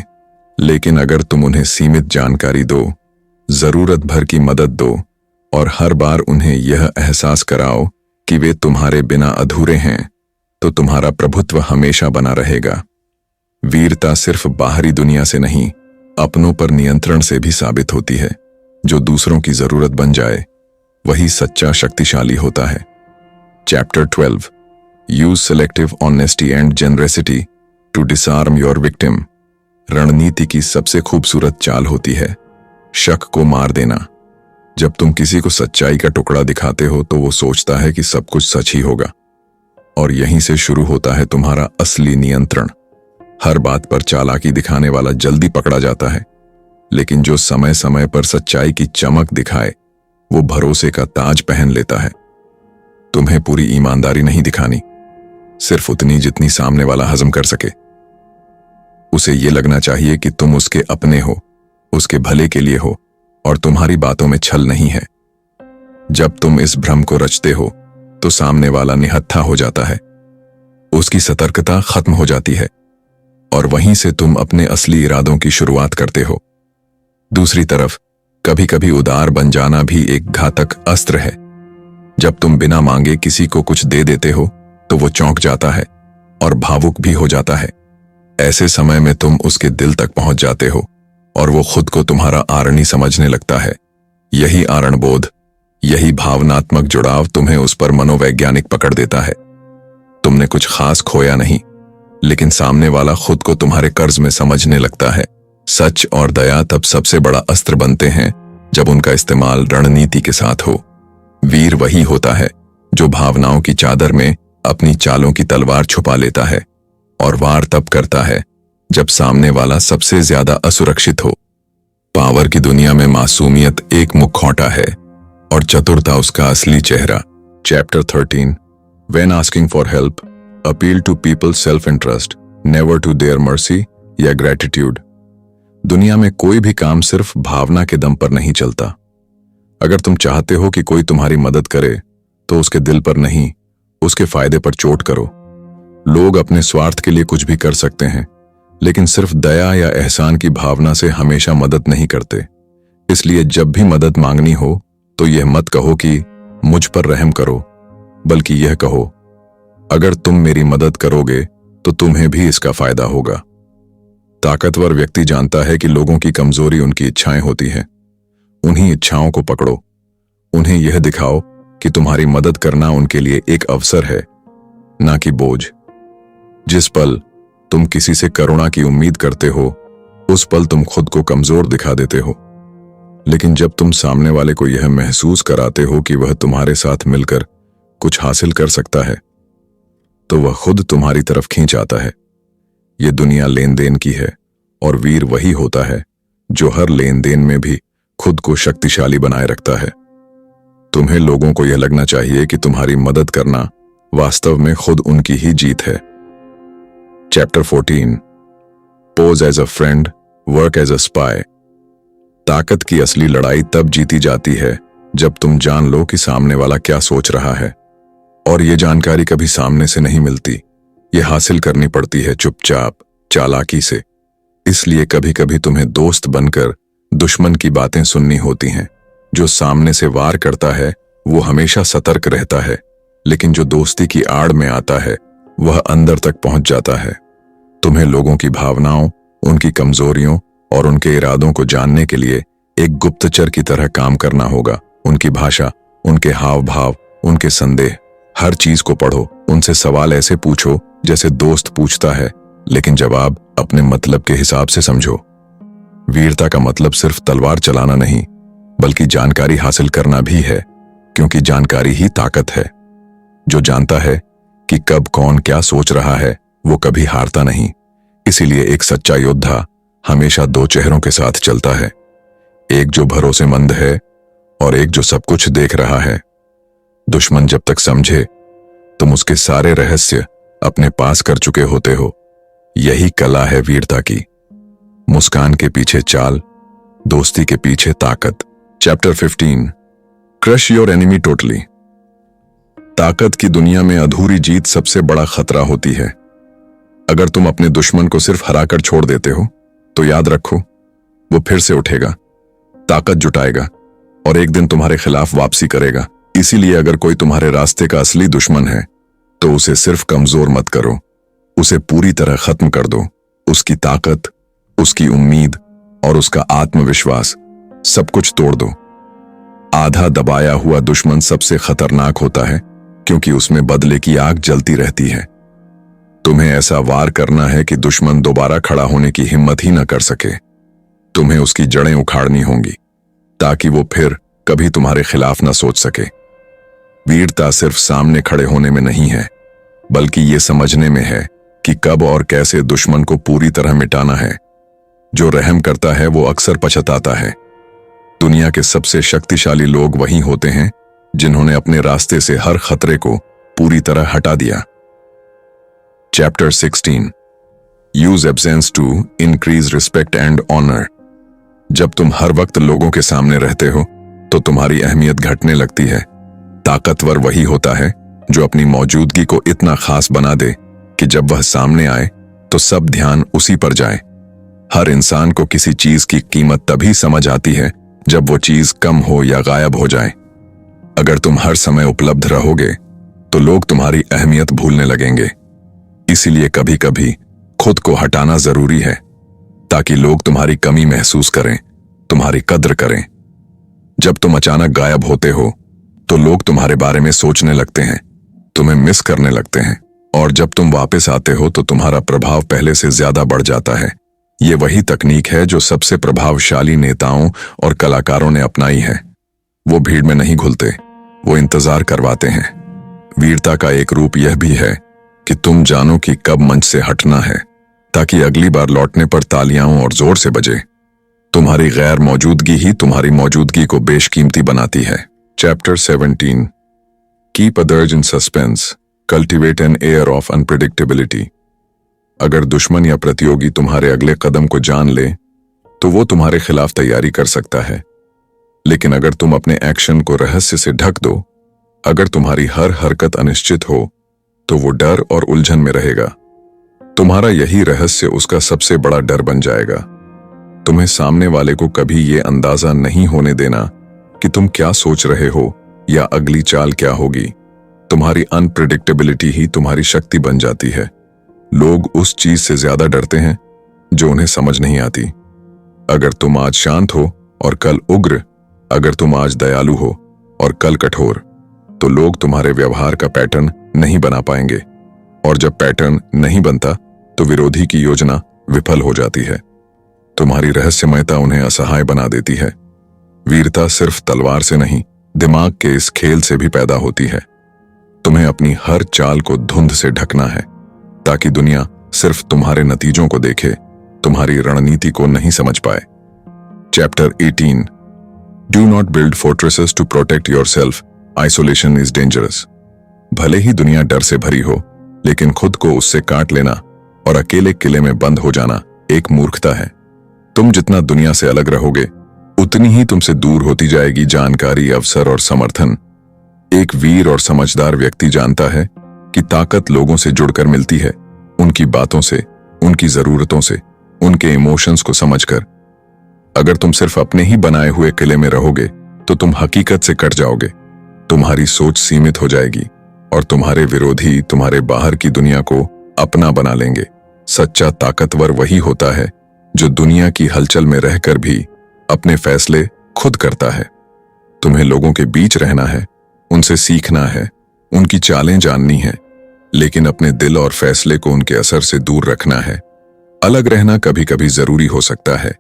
लेकिन अगर तुम उन्हें सीमित जानकारी दो, जरूरत भर की मदद दो और हर बार उन्हें यह एहसास कराओ कि वे तुम्हारे बिना अधूरे हैं, तो तुम्हारा प्रभुत्व हमेशा बना रहेगा। वीरता सिर्फ बाहरी दुनिया से नहीं, अपनों पर नियंत्रण से भी साबित होती है। जो दूसरों की जरूरत बन जाए, वही सच्चा शक्तिशाली होता है। Chapter 12 use selective honesty and generosity to disarm your victim. रणनीति की सबसे खूबसूरत चाल होती है शक को मार देना। जब तुम किसी को सच्चाई का टुकड़ा दिखाते हो तो वो सोचता है कि सब कुछ सच ही होगा, और यहीं से शुरू होता है तुम्हारा असली नियंत्रण। हर बात पर चालाकी दिखाने वाला जल्दी पकड़ा जाता है, लेकिन जो समय समय पर सच्चाई की चमक दिखाए वो भरोसे का ताज पहन लेता है। तुम्हें पूरी ईमानदारी नहीं दिखानी, सिर्फ उतनी जितनी सामने वाला हजम कर सके। उसे ये लगना चाहिए कि तुम उसके अपने हो, उसके भले के लिए हो और तुम्हारी बातों में छल नहीं है। जब तुम इस भ्रम को रचते हो तो सामने वाला निहत्था हो जाता है, उसकी सतर्कता खत्म हो जाती है और वहीं से तुम अपने असली इरादों की शुरुआत करते हो। दूसरी तरफ कभी कभी उदार बन जाना भी एक घातक अस्त्र है। जब तुम बिना मांगे किसी को कुछ दे देते हो तो वो चौंक जाता है और भावुक भी हो जाता है। ऐसे समय में तुम उसके दिल तक पहुंच जाते हो और वो खुद को तुम्हारा आरणी समझने लगता है। यही आरणबोध, यही भावनात्मक जुड़ाव तुम्हें उस पर मनोवैज्ञानिक पकड़ देता है। तुमने कुछ खास खोया नहीं, लेकिन सामने वाला खुद को तुम्हारे कर्ज में समझने लगता है। सच और दया तब सबसे बड़ा अस्त्र बनते हैं जब उनका इस्तेमाल रणनीति के साथ हो। वीर वही होता है जो भावनाओं की चादर में अपनी चालों की तलवार छुपा लेता है और वार तब करता है जब सामने वाला सबसे ज्यादा असुरक्षित हो। पावर की दुनिया में मासूमियत एक मुखौटा है और चतुरता उसका असली चेहरा। Chapter 13 when asking for help, appeal to people's self interest, never to their mercy या ग्रेटिट्यूड। दुनिया में कोई भी काम सिर्फ भावना के दम पर नहीं चलता। अगर तुम चाहते हो कि कोई तुम्हारी मदद करे तो उसके दिल पर नहीं, उसके फायदे पर चोट करो। लोग अपने स्वार्थ के लिए कुछ भी कर सकते हैं, लेकिन सिर्फ दया या एहसान की भावना से हमेशा मदद नहीं करते। इसलिए जब भी मदद मांगनी हो तो यह मत कहो कि मुझ पर रहम करो, बल्कि यह कहो अगर तुम मेरी मदद करोगे तो तुम्हें भी इसका फायदा होगा। ताकतवर व्यक्ति जानता है कि लोगों की कमजोरी उनकी इच्छाएं होती हैं। उन्हीं इच्छाओं को पकड़ो, उन्हें यह दिखाओ कि तुम्हारी मदद करना उनके लिए एक अवसर है, ना कि बोझ। जिस पल तुम किसी से करुणा की उम्मीद करते हो, उस पल तुम खुद को कमजोर दिखा देते हो। लेकिन जब तुम सामने वाले को यह महसूस कराते हो कि वह तुम्हारे साथ मिलकर कुछ हासिल कर सकता है, तो वह खुद तुम्हारी तरफ खींच आता है। यह दुनिया लेन देन की है और वीर वही होता है जो हर लेन देन में भी खुद को शक्तिशाली बनाए रखता है। तुम्हें लोगों को यह लगना चाहिए कि तुम्हारी मदद करना वास्तव में खुद उनकी ही जीत है। Chapter 14 pose as a friend, work as a spy. ताकत की असली लड़ाई तब जीती जाती है जब तुम जान लो कि सामने वाला क्या सोच रहा है, और यह जानकारी कभी सामने से नहीं मिलती। यह हासिल करनी पड़ती है चुपचाप, चालाकी से। इसलिए कभी कभी तुम्हें दोस्त बनकर दुश्मन की बातें सुननी होती हैं। जो सामने से वार करता है वो हमेशा सतर्क रहता है, लेकिन जो दोस्ती की आड़ में आता है वह अंदर तक पहुंच जाता है। तुम्हें लोगों की भावनाओं, उनकी कमजोरियों और उनके इरादों को जानने के लिए एक गुप्तचर की तरह काम करना होगा। उनकी भाषा, उनके हाव भाव, उनके संदेह, हर चीज को पढ़ो। उनसे सवाल ऐसे पूछो जैसे दोस्त पूछता है, लेकिन जवाब अपने मतलब के हिसाब से समझो। वीरता का मतलब सिर्फ तलवार चलाना नहीं, बल्कि जानकारी हासिल करना भी है, क्योंकि जानकारी ही ताकत है। जो जानता है कि कब कौन क्या सोच रहा है, वो कभी हारता नहीं। इसीलिए एक सच्चा योद्धा हमेशा दो चेहरों के साथ चलता है, एक जो भरोसेमंद है और एक जो सब कुछ देख रहा है। दुश्मन जब तक समझे तुम उसके सारे रहस्य अपने पास कर चुके होते हो। यही कला है वीरता की। मुस्कान के पीछे चाल, दोस्ती के पीछे ताकत। Chapter 15 crush your enemy totally. ताकत की दुनिया में अधूरी जीत सबसे बड़ा खतरा होती है। अगर तुम अपने दुश्मन को सिर्फ हराकर छोड़ देते हो तो याद रखो, वो फिर से उठेगा, ताकत जुटाएगा और एक दिन तुम्हारे खिलाफ वापसी करेगा। इसीलिए अगर कोई तुम्हारे रास्ते का असली दुश्मन है तो उसे सिर्फ कमजोर मत करो, उसे पूरी तरह खत्म कर दो। उसकी ताकत, उसकी उम्मीद और उसका आत्मविश्वास सब कुछ तोड़ दो। आधा दबाया हुआ दुश्मन सबसे खतरनाक होता है क्योंकि उसमें बदले की आग जलती रहती है। तुम्हें ऐसा वार करना है कि दुश्मन दोबारा खड़ा होने की हिम्मत ही न कर सके। तुम्हें उसकी जड़ें उखाड़नी होंगी ताकि वो फिर कभी तुम्हारे खिलाफ न सोच सके। वीरता सिर्फ सामने खड़े होने में नहीं है, बल्कि ये समझने में है कि कब और कैसे दुश्मन को पूरी तरह मिटाना है। जो रहम करता है वो अक्सर पछताता है। दुनिया के सबसे शक्तिशाली लोग वही होते हैं जिन्होंने अपने रास्ते से हर खतरे को पूरी तरह हटा दिया। Chapter 16 use absence to increase respect and honour. जब तुम हर वक्त लोगों के सामने रहते हो तो तुम्हारी अहमियत घटने लगती है। ताकतवर वही होता है जो अपनी मौजूदगी को इतना खास बना दे कि जब वह सामने आए तो सब ध्यान उसी पर जाए। हर इंसान को किसी चीज की कीमत तभी समझ आती है जब वो चीज कम हो या गायब हो जाए। अगर तुम हर समय उपलब्ध रहोगे तो लोग तुम्हारी अहमियत भूलने लगेंगे। इसीलिए कभी कभी खुद को हटाना जरूरी है ताकि लोग तुम्हारी कमी महसूस करें, तुम्हारी कद्र करें। जब तुम अचानक गायब होते हो तो लोग तुम्हारे बारे में सोचने लगते हैं, तुम्हें मिस करने लगते हैं, और जब तुम वापस आते हो तो तुम्हारा प्रभाव पहले से ज्यादा बढ़ जाता है। ये वही तकनीक है जो सबसे प्रभावशाली नेताओं और कलाकारों ने अपनाई है। वो भीड़ में नहीं घुलते, वो इंतजार करवाते हैं। वीरता का एक रूप यह भी है कि तुम जानो कि कब मंच से हटना है ताकि अगली बार लौटने पर तालियां और जोर से बजे। तुम्हारी गैर मौजूदगी ही तुम्हारी मौजूदगी को बेशकीमती बनाती है। Chapter 17 keep others in suspense, cultivate an air of unpredictability. अगर दुश्मन या प्रतियोगी तुम्हारे अगले कदम को जान ले तो वो तुम्हारे खिलाफ तैयारी कर सकता है, लेकिन अगर तुम अपने एक्शन को रहस्य से ढक दो, अगर तुम्हारी हर हरकत अनिश्चित हो तो वो डर और उलझन में रहेगा। तुम्हारा यही रहस्य उसका सबसे बड़ा डर बन जाएगा। तुम्हें सामने वाले को कभी ये अंदाजा नहीं होने देना कि तुम क्या सोच रहे हो या अगली चाल क्या होगी। तुम्हारी अनप्रेडिक्टेबिलिटी ही तुम्हारी शक्ति बन जाती है। लोग उस चीज से ज्यादा डरते हैं जो उन्हें समझ नहीं आती। अगर तुम आज शांत हो और कल उग्र, अगर तुम आज दयालु हो और कल कठोर, तो लोग तुम्हारे व्यवहार का पैटर्न नहीं बना पाएंगे, और जब पैटर्न नहीं बनता तो विरोधी की योजना विफल हो जाती है। तुम्हारी रहस्यमयता उन्हें असहाय बना देती है। वीरता सिर्फ तलवार से नहीं, दिमाग के इस खेल से भी पैदा होती है। तुम्हें अपनी हर चाल को धुंध से ढकना है ताकि दुनिया सिर्फ तुम्हारे नतीजों को देखे, तुम्हारी रणनीति को नहीं समझ पाए। Chapter 18 do not build fortresses to protect yourself, isolation is dangerous. भले ही दुनिया डर से भरी हो, लेकिन खुद को उससे काट लेना और अकेले किले में बंद हो जाना एक मूर्खता है। तुम जितना दुनिया से अलग रहोगे उतनी ही तुमसे दूर होती जाएगी जानकारी, अवसर और समर्थन। एक वीर और समझदार व्यक्ति जानता है कि ताकत लोगों से जुड़कर मिलती है, उनकी बातों से, उनकी जरूरतों से, उनके इमोशंस को समझकर। अगर तुम सिर्फ अपने ही बनाए हुए किले में रहोगे तो तुम हकीकत से कट जाओगे। तुम्हारी सोच सीमित हो जाएगी और तुम्हारे विरोधी तुम्हारे बाहर की दुनिया को अपना बना लेंगे। सच्चा ताकतवर वही होता है जो दुनिया की हलचल में रहकर भी अपने फैसले खुद करता है। तुम्हें लोगों के बीच रहना है, उनसे सीखना है, उनकी चालें जाननी है, लेकिन अपने दिल और फैसले को उनके असर से दूर रखना है। अलग रहना कभी कभी जरूरी हो सकता है,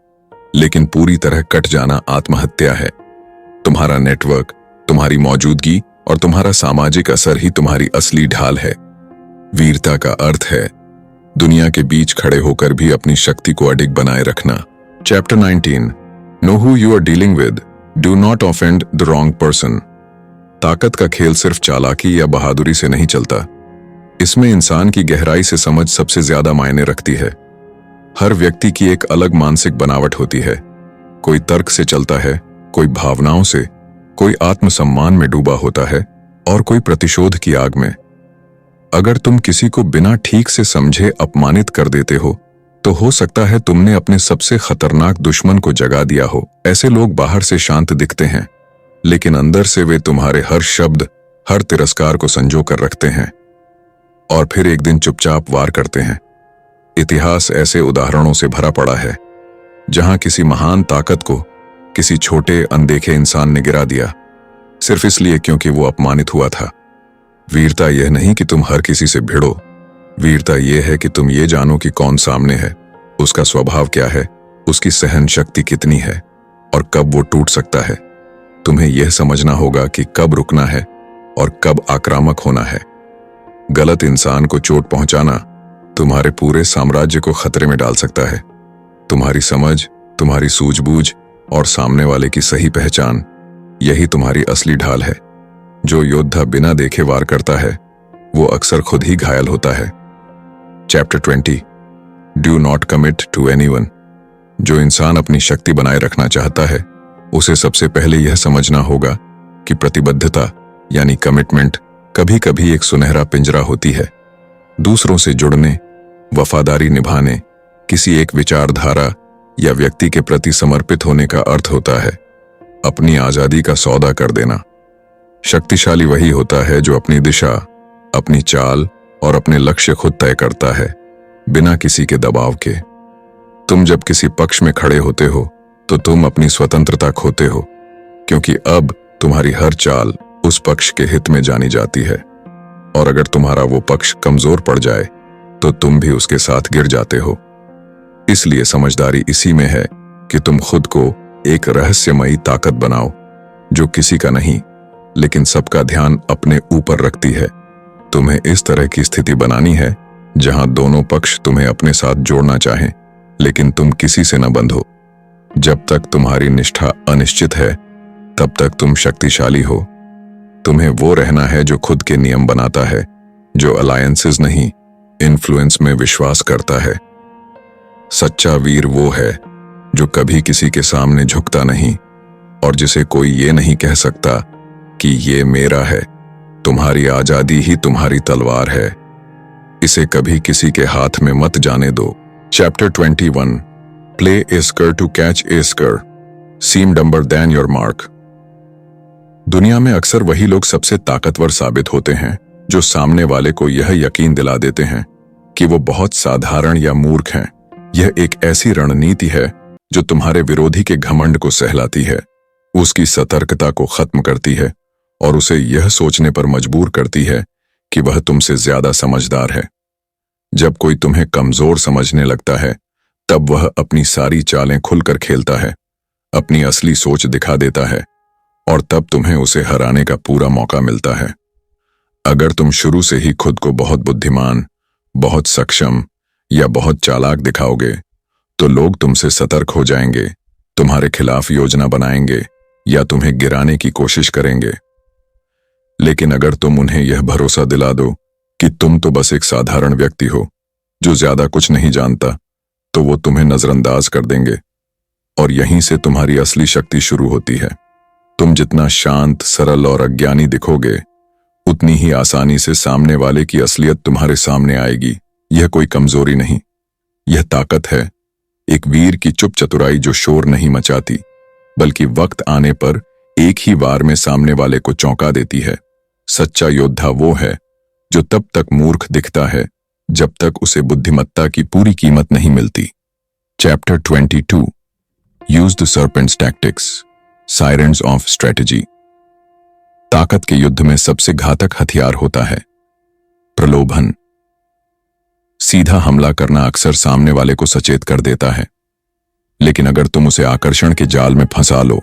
लेकिन पूरी तरह कट जाना आत्महत्या है। तुम्हारा नेटवर्क, तुम्हारी मौजूदगी और तुम्हारा सामाजिक असर ही तुम्हारी असली ढाल है। वीरता का अर्थ है दुनिया के बीच खड़े होकर भी अपनी शक्ति को अडिग बनाए रखना। Chapter 19 know who you are dealing with, do not offend the wrong person. ताकत का खेल सिर्फ चालाकी या बहादुरी से नहीं चलता। इसमें इंसान की गहराई से समझ सबसे ज्यादा मायने रखती है। हर व्यक्ति की एक अलग मानसिक बनावट होती है। कोई तर्क से चलता है, कोई भावनाओं से, कोई आत्मसम्मान में डूबा होता है और कोई प्रतिशोध की आग में। अगर तुम किसी को बिना ठीक से समझे अपमानित कर देते हो तो हो सकता है तुमने अपने सबसे खतरनाक दुश्मन को जगा दिया हो। ऐसे लोग बाहर से शांत दिखते हैं, लेकिन अंदर से वे तुम्हारे हर शब्द, हर तिरस्कार को संजो कर रखते हैं और फिर एक दिन चुपचाप वार करते हैं। इतिहास ऐसे उदाहरणों से भरा पड़ा है जहां किसी महान ताकत को किसी छोटे अनदेखे इंसान ने गिरा दिया, सिर्फ इसलिए क्योंकि वो अपमानित हुआ था। वीरता यह नहीं कि तुम हर किसी से भिड़ो, वीरता यह है कि तुम ये जानो कि कौन सामने है, उसका स्वभाव क्या है, उसकी सहन शक्ति कितनी है और कब वो टूट सकता है। तुम्हें यह समझना होगा कि कब रुकना है और कब आक्रामक होना है। गलत इंसान को चोट पहुंचाना तुम्हारे पूरे साम्राज्य को खतरे में डाल सकता है। तुम्हारी समझ, तुम्हारी सूझबूझ और सामने वाले की सही पहचान, यही तुम्हारी असली ढाल है। जो योद्धा बिना देखे वार करता है वो अक्सर खुद ही घायल होता है। Chapter 20 do not commit to anyone. जो इंसान अपनी शक्ति बनाए रखना चाहता है उसे सबसे पहले यह समझना होगा कि प्रतिबद्धता यानी कमिटमेंट कभी कभी एक सुनहरा पिंजरा होती है। दूसरों से जुड़ने, वफादारी निभाने, किसी एक विचारधारा या व्यक्ति के प्रति समर्पित होने का अर्थ होता है अपनी आजादी का सौदा कर देना। शक्तिशाली वही होता है जो अपनी दिशा, अपनी चाल और अपने लक्ष्य खुद तय करता है, बिना किसी के दबाव के। तुम जब किसी पक्ष में खड़े होते हो तो तुम अपनी स्वतंत्रता खोते हो, क्योंकि अब तुम्हारी हर चाल उस पक्ष के हित में जानी जाती है। और अगर तुम्हारा वो पक्ष कमजोर पड़ जाए तो तुम भी उसके साथ गिर जाते हो। इसलिए समझदारी इसी में है कि तुम खुद को एक रहस्यमयी ताकत बनाओ जो किसी का नहीं लेकिन सबका ध्यान अपने ऊपर रखती है। तुम्हें इस तरह की स्थिति बनानी है जहां दोनों पक्ष तुम्हें अपने साथ जोड़ना चाहें, लेकिन तुम किसी से न बंधो। जब तक तुम्हारी निष्ठा अनिश्चित है तब तक तुम शक्तिशाली हो। तुम्हें वो रहना है जो खुद के नियम बनाता है, जो अलायंसेस नहीं इन्फ्लुएंस में विश्वास करता है। सच्चा वीर वो है जो कभी किसी के सामने झुकता नहीं और जिसे कोई ये नहीं कह सकता कि ये मेरा है। तुम्हारी आजादी ही तुम्हारी तलवार है, इसे कभी किसी के हाथ में मत जाने दो। Chapter 21 play a sucker to catch a sucker, seem dumber than your mark. दुनिया में अक्सर वही लोग सबसे ताकतवर साबित होते हैं जो सामने वाले को यह यकीन दिला देते हैं कि वो बहुत साधारण या मूर्ख हैं। यह एक ऐसी रणनीति है जो तुम्हारे विरोधी के घमंड को सहलाती है, उसकी सतर्कता को खत्म करती है और उसे यह सोचने पर मजबूर करती है कि वह तुमसे ज्यादा समझदार है। जब कोई तुम्हें कमजोर समझने लगता है तब वह अपनी सारी चालें खुलकर खेलता है, अपनी असली सोच दिखा देता है और तब तुम्हें उसे हराने का पूरा मौका मिलता है। अगर तुम शुरू से ही खुद को बहुत बुद्धिमान, बहुत सक्षम या बहुत चालाक दिखाओगे तो लोग तुमसे सतर्क हो जाएंगे, तुम्हारे खिलाफ योजना बनाएंगे या तुम्हें गिराने की कोशिश करेंगे। लेकिन अगर तुम उन्हें यह भरोसा दिला दो कि तुम तो बस एक साधारण व्यक्ति हो जो ज्यादा कुछ नहीं जानता, तो वो तुम्हें नजरअंदाज कर देंगे और यहीं से तुम्हारी असली शक्ति शुरू होती है। तुम जितना शांत, सरल और अज्ञानी दिखोगे उतनी ही आसानी से सामने वाले की असलियत तुम्हारे सामने आएगी। यह कोई कमजोरी नहीं, यह ताकत है, एक वीर की चुप चतुराई जो शोर नहीं मचाती बल्कि वक्त आने पर एक ही वार में सामने वाले को चौंका देती है। सच्चा योद्धा वो है जो तब तक मूर्ख दिखता है जब तक उसे बुद्धिमत्ता की पूरी कीमत नहीं मिलती। Chapter 22 use the serpent's tactics, sirens of strategy. ताकत के युद्ध में सबसे घातक हथियार होता है प्रलोभन। सीधा हमला करना अक्सर सामने वाले को सचेत कर देता है, लेकिन अगर तुम उसे आकर्षण के जाल में फंसा लो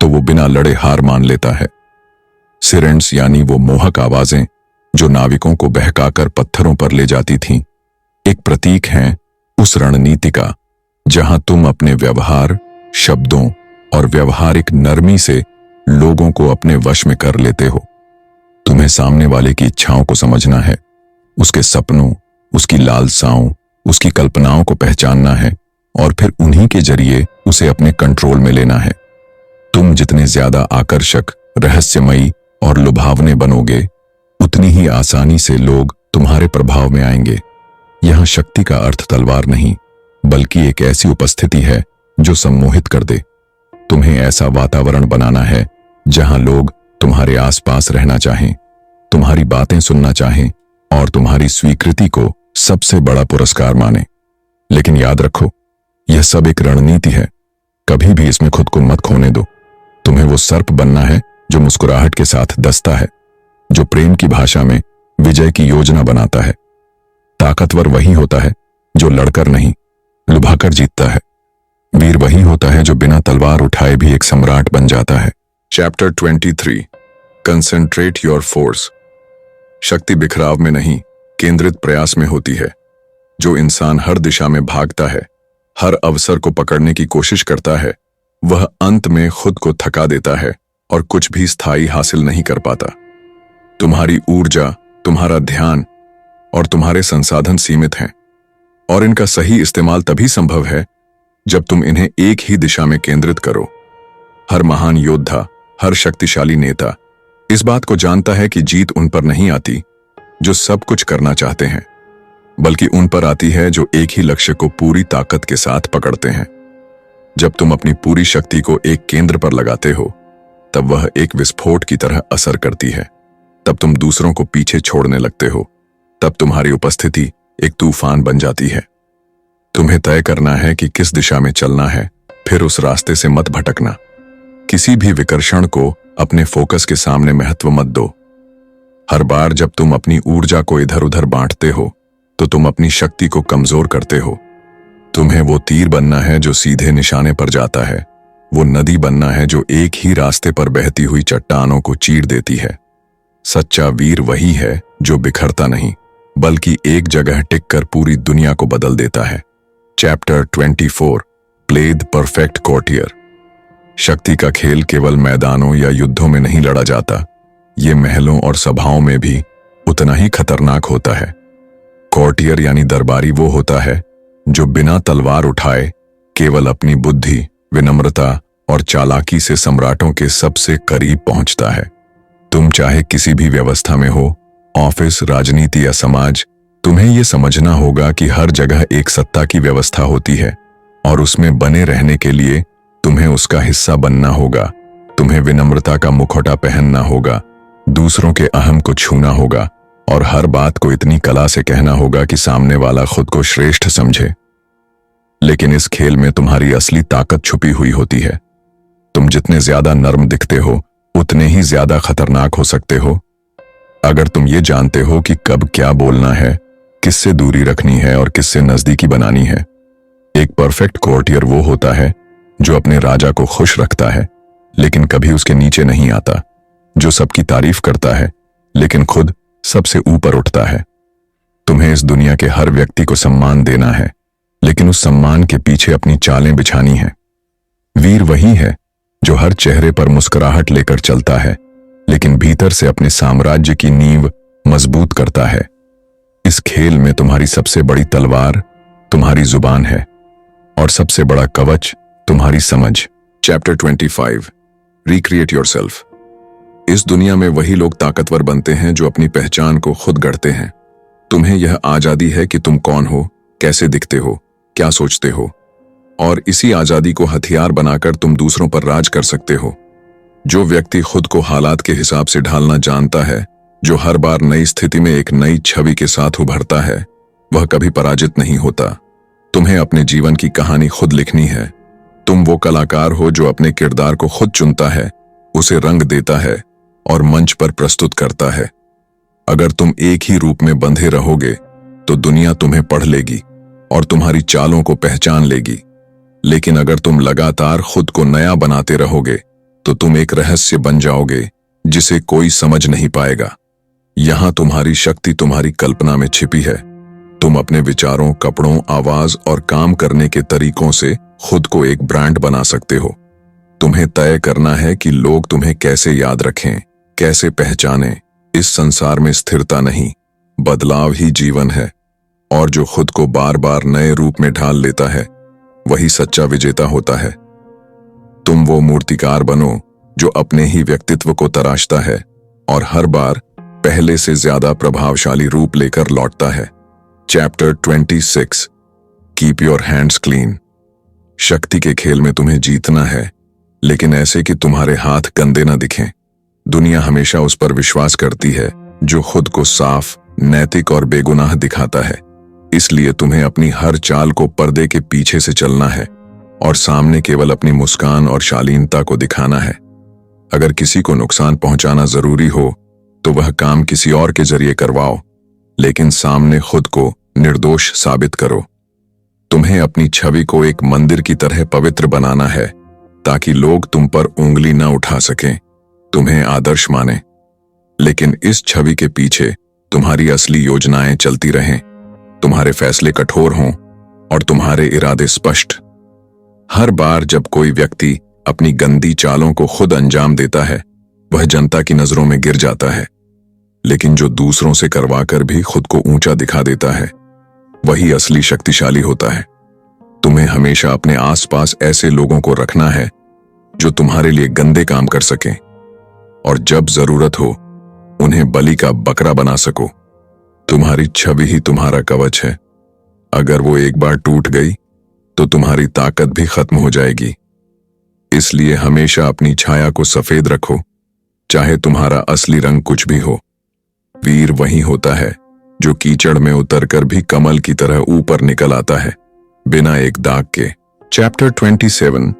तो वो बिना लड़े हार मान लेता है। सिरेंट्स यानी वो मोहक आवाजें जो नाविकों को बहकाकर पत्थरों पर ले जाती थीं, एक प्रतीक हैं उस रणनीति का जहां तुम अपने व्यवहार, शब्दों और व्यवहारिक नरमी से लोगों को अपने वश में कर लेते हो। तुम्हें सामने वाले की इच्छाओं को समझना है, उसके सपनों, उसकी लालसाओं, उसकी कल्पनाओं को पहचानना है और फिर उन्हीं के जरिए उसे अपने कंट्रोल में लेना है। तुम जितने ज्यादा आकर्षक, रहस्यमयी और लुभावने बनोगे, उतनी ही आसानी से लोग तुम्हारे प्रभाव में आएंगे। यहां शक्ति का अर्थ तलवार नहीं, बल्कि एक ऐसी उपस्थिति है जो सम्मोहित कर दे। तुम्हें ऐसा वातावरण बनाना है जहां लोग तुम्हारे आसपास रहना चाहें, तुम्हारी बातें सुनना चाहें और तुम्हारी स्वीकृति को सबसे बड़ा पुरस्कार माने। लेकिन याद रखो, यह सब एक रणनीति है। कभी भी इसमें खुद को मत खोने दो। तुम्हें वो सर्प बनना है जो मुस्कुराहट के साथ दस्ता है, जो प्रेम की भाषा में विजय की योजना बनाता है। ताकतवर वही होता है जो लड़कर नहीं, लुभाकर जीतता है। वीर वही होता है जो बिना तलवार उठाए भी एक सम्राट बन जाता है। Chapter 23, concentrate your force. शक्ति बिखराव में नहीं, केंद्रित प्रयास में होती है। जो इंसान हर दिशा में भागता है, हर अवसर को पकड़ने की कोशिश करता है, वह अंत में खुद को थका देता है और कुछ भी स्थायी हासिल नहीं कर पाता। तुम्हारी ऊर्जा, तुम्हारा ध्यान और तुम्हारे संसाधन सीमित हैं और इनका सही इस्तेमाल तभी संभव है जब तुम इन्हें एक ही दिशा में केंद्रित करो। हर महान योद्धा, हर शक्तिशाली नेता इस बात को जानता है कि जीत उन पर नहीं आती जो सब कुछ करना चाहते हैं, बल्कि उन पर आती है जो एक ही लक्ष्य को पूरी ताकत के साथ पकड़ते हैं। जब तुम अपनी पूरी शक्ति को एक केंद्र पर लगाते हो, तब वह एक विस्फोट की तरह असर करती है। तब तुम दूसरों को पीछे छोड़ने लगते हो। तब तुम्हारी उपस्थिति एक तूफान बन जाती है। तुम्हें तय करना है कि किस दिशा में चलना है, फिर उस रास्ते से मत भटकना। किसी भी विकर्षण को अपने फोकस के सामने महत्व मत दो। हर बार जब तुम अपनी ऊर्जा को इधर उधर बांटते हो, तो तुम अपनी शक्ति को कमजोर करते हो। तुम्हें वो तीर बनना है जो सीधे निशाने पर जाता है, वो नदी बनना है जो एक ही रास्ते पर बहती हुई चट्टानों को चीर देती है। सच्चा वीर वही है जो बिखरता नहीं, बल्कि एक जगह टिककर पूरी दुनिया को बदल देता है। Chapter 24, play the perfect courtier. शक्ति का खेल केवल मैदानों या युद्धों में नहीं लड़ा जाता, ये महलों और सभाओं में भी उतना ही खतरनाक होता है। कोर्टियर यानी दरबारी वो होता है जो बिना तलवार उठाए केवल अपनी बुद्धि, विनम्रता और चालाकी से सम्राटों के सबसे करीब पहुंचता है। तुम चाहे किसी भी व्यवस्था में हो, ऑफिस, राजनीति या समाज, तुम्हें यह समझना होगा कि हर जगह एक सत्ता की व्यवस्था होती है और उसमें बने रहने के लिए तुम्हें उसका हिस्सा बनना होगा। तुम्हें विनम्रता का मुखौटा पहनना होगा, दूसरों के अहम को छूना होगा और हर बात को इतनी कला से कहना होगा कि सामने वाला खुद को श्रेष्ठ समझे। लेकिन इस खेल में तुम्हारी असली ताकत छुपी हुई होती है। तुम जितने ज्यादा नर्म दिखते हो, उतने ही ज्यादा खतरनाक हो सकते हो। अगर तुम ये जानते हो कि कब क्या बोलना है, किससे दूरी रखनी है और किससे नजदीकी बनानी है। एक परफेक्ट कोर्टियर वो होता है जो अपने राजा को खुश रखता है, लेकिन कभी उसके नीचे नहीं आता, जो सबकी तारीफ करता है लेकिन खुद सबसे ऊपर उठता है। तुम्हें इस दुनिया के हर व्यक्ति को सम्मान देना है, लेकिन उस सम्मान के पीछे अपनी चालें बिछानी है। वीर वही है जो हर चेहरे पर मुस्कुराहट लेकर चलता है, लेकिन भीतर से अपने साम्राज्य की नींव मजबूत करता है। इस खेल में तुम्हारी सबसे बड़ी तलवार तुम्हारी जुबान है और सबसे बड़ा कवच तुम्हारी समझ। Chapter 25, recreate yourself. इस दुनिया में वही लोग ताकतवर बनते हैं जो अपनी पहचान को खुद गढ़ते हैं। तुम्हें यह आजादी है कि तुम कौन हो, कैसे दिखते हो, क्या सोचते हो, और इसी आजादी को हथियार बनाकर तुम दूसरों पर राज कर सकते हो। जो व्यक्ति खुद को हालात के हिसाब से ढालना जानता है, जो हर बार नई स्थिति में एक नई छवि के साथ उभरता है, वह कभी पराजित नहीं होता। तुम्हें अपने जीवन की कहानी खुद लिखनी है। तुम वो कलाकार हो जो अपने किरदार को खुद चुनता है, उसे रंग देता है और मंच पर प्रस्तुत करता है। अगर तुम एक ही रूप में बंधे रहोगे तो दुनिया तुम्हें पढ़ लेगी और तुम्हारी चालों को पहचान लेगी। लेकिन अगर तुम लगातार खुद को नया बनाते रहोगे तो तुम एक रहस्य बन जाओगे जिसे कोई समझ नहीं पाएगा। यहां तुम्हारी शक्ति तुम्हारी कल्पना में छिपी है। तुम अपने विचारों, कपड़ों, आवाज और काम करने के तरीकों से खुद को एक ब्रांड बना सकते हो। तुम्हें तय करना है कि लोग तुम्हें कैसे याद रखें, कैसे पहचानें। इस संसार में स्थिरता नहीं, बदलाव ही जीवन है। और जो खुद को बार बार नए रूप में ढाल लेता है, वही सच्चा विजेता होता है। तुम वो मूर्तिकार बनो जो अपने ही व्यक्तित्व को तराशता है और हर बार पहले से ज्यादा प्रभावशाली रूप लेकर लौटता है। Chapter 26, keep your hands clean. शक्ति के खेल में तुम्हें जीतना है, लेकिन ऐसे कि तुम्हारे हाथ गंदे न दिखें। दुनिया हमेशा उस पर विश्वास करती है जो खुद को साफ, नैतिक और बेगुनाह दिखाता है। इसलिए तुम्हें अपनी हर चाल को पर्दे के पीछे से चलना है और सामने केवल अपनी मुस्कान और शालीनता को दिखाना है। अगर किसी को नुकसान पहुंचाना जरूरी हो तो वह काम किसी और के जरिए करवाओ, लेकिन सामने खुद को निर्दोष साबित करो। तुम्हें अपनी छवि को एक मंदिर की तरह पवित्र बनाना है ताकि लोग तुम पर उंगली न उठा सकें, तुम्हें आदर्श माने। लेकिन इस छवि के पीछे तुम्हारी असली योजनाएं चलती रहें, तुम्हारे फैसले कठोर हों और तुम्हारे इरादे स्पष्ट। हर बार जब कोई व्यक्ति अपनी गंदी चालों को खुद अंजाम देता है, वह जनता की नजरों में गिर जाता है। लेकिन जो दूसरों से करवाकर भी खुद को ऊंचा दिखा देता है, वही असली शक्तिशाली होता है। तुम्हें हमेशा अपने आसपास ऐसे लोगों को रखना है जो तुम्हारे लिए गंदे काम कर सकें और जब जरूरत हो उन्हें बलि का बकरा बना सको। तुम्हारी छवि ही तुम्हारा कवच है। अगर वो एक बार टूट गई तो तुम्हारी ताकत भी खत्म हो जाएगी। इसलिए हमेशा अपनी छाया को सफेद रखो, चाहे तुम्हारा असली रंग कुछ भी हो। वीर वही होता है जो कीचड़ में उतरकर भी कमल की तरह ऊपर निकल आता है, बिना एक दाग के। Chapter 27,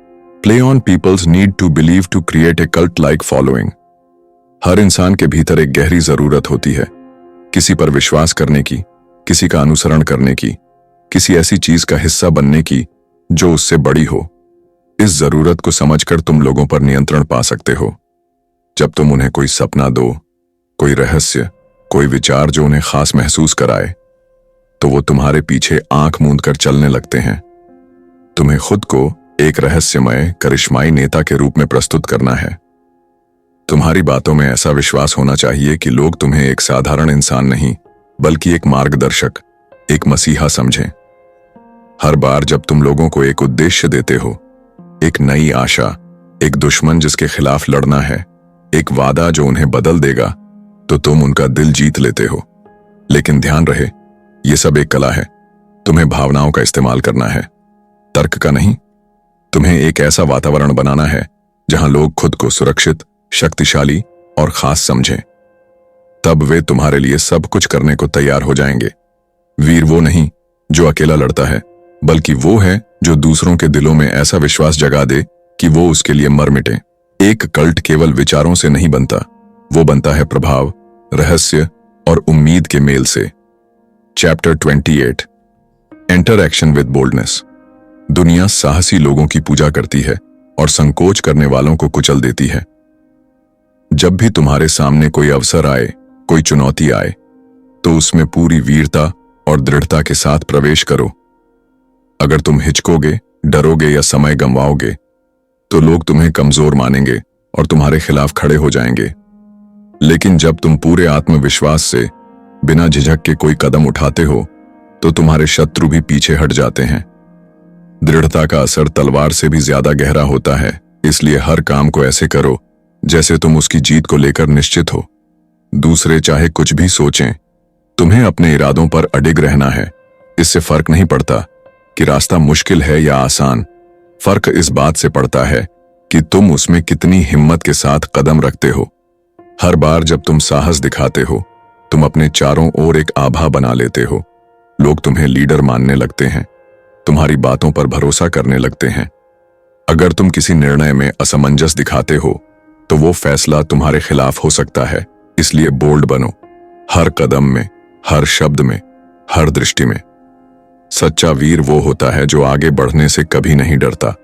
play on people's need to believe to create a cult like following. हर इंसान के भीतर एक गहरी जरूरत होती है, किसी पर विश्वास करने की, किसी का अनुसरण करने की, किसी ऐसी चीज का हिस्सा बनने की जो उससे बड़ी हो। इस जरूरत को समझकर तुम लोगों पर नियंत्रण पा सकते हो। जब तुम उन्हें कोई सपना दो, कोई रहस्य, कोई विचार जो उन्हें खास महसूस कराए, तो वो तुम्हारे पीछे आंख मूंद कर चलने लगते हैं। तुम्हें खुद को एक रहस्यमय, करिश्माई नेता के रूप में प्रस्तुत करना है। तुम्हारी बातों में ऐसा विश्वास होना चाहिए कि लोग तुम्हें एक साधारण इंसान नहीं, बल्कि एक मार्गदर्शक, एक मसीहा समझें। हर बार जब तुम लोगों को एक उद्देश्य देते हो, एक नई आशा, एक दुश्मन जिसके खिलाफ लड़ना है, एक वादा जो उन्हें बदल देगा, तो तुम उनका दिल जीत लेते हो। लेकिन ध्यान रहे, ये सब एक कला है। तुम्हें भावनाओं का इस्तेमाल करना है, तर्क का नहीं। तुम्हें एक ऐसा वातावरण बनाना है जहां लोग खुद को सुरक्षित, शक्तिशाली और खास समझें। तब वे तुम्हारे लिए सब कुछ करने को तैयार हो जाएंगे। वीर वो नहीं जो अकेला लड़ता है, बल्कि वो है जो दूसरों के दिलों में ऐसा विश्वास जगा दे कि वो उसके लिए मर मिटे। एक कल्ट केवल विचारों से नहीं बनता, वो बनता है प्रभाव, रहस्य और उम्मीद के मेल से। Chapter 28, enter action with boldness. दुनिया साहसी लोगों की पूजा करती है और संकोच करने वालों को कुचल देती है। जब भी तुम्हारे सामने कोई अवसर आए, कोई चुनौती आए, तो उसमें पूरी वीरता और दृढ़ता के साथ प्रवेश करो। अगर तुम हिचकोगे, डरोगे या समय गंवाओगे, तो लोग तुम्हें कमजोर मानेंगे और तुम्हारे खिलाफ खड़े हो जाएंगे। लेकिन जब तुम पूरे आत्मविश्वास से बिना झिझक के कोई कदम उठाते हो, तो तुम्हारे शत्रु भी पीछे हट जाते हैं। दृढ़ता का असर तलवार से भी ज्यादा गहरा होता है, इसलिए हर काम को ऐसे करो जैसे तुम उसकी जीत को लेकर निश्चित हो। दूसरे चाहे कुछ भी सोचें, तुम्हें अपने इरादों पर अडिग रहना है। इससे फर्क नहीं पड़ता कि रास्ता मुश्किल है या आसान। फर्क इस बात से पड़ता है कि तुम उसमें कितनी हिम्मत के साथ कदम रखते हो। हर बार जब तुम साहस दिखाते हो, तुम अपने चारों ओर एक आभा बना लेते हो। लोग तुम्हें लीडर मानने लगते हैं, तुम्हारी बातों पर भरोसा करने लगते हैं। अगर तुम किसी निर्णय में असमंजस दिखाते हो, तो वो फैसला तुम्हारे खिलाफ हो सकता है। इसलिए बोल्ड बनो, हर कदम में, हर शब्द में, हर दृष्टि में। सच्चा वीर वो होता है जो आगे बढ़ने से कभी नहीं डरता,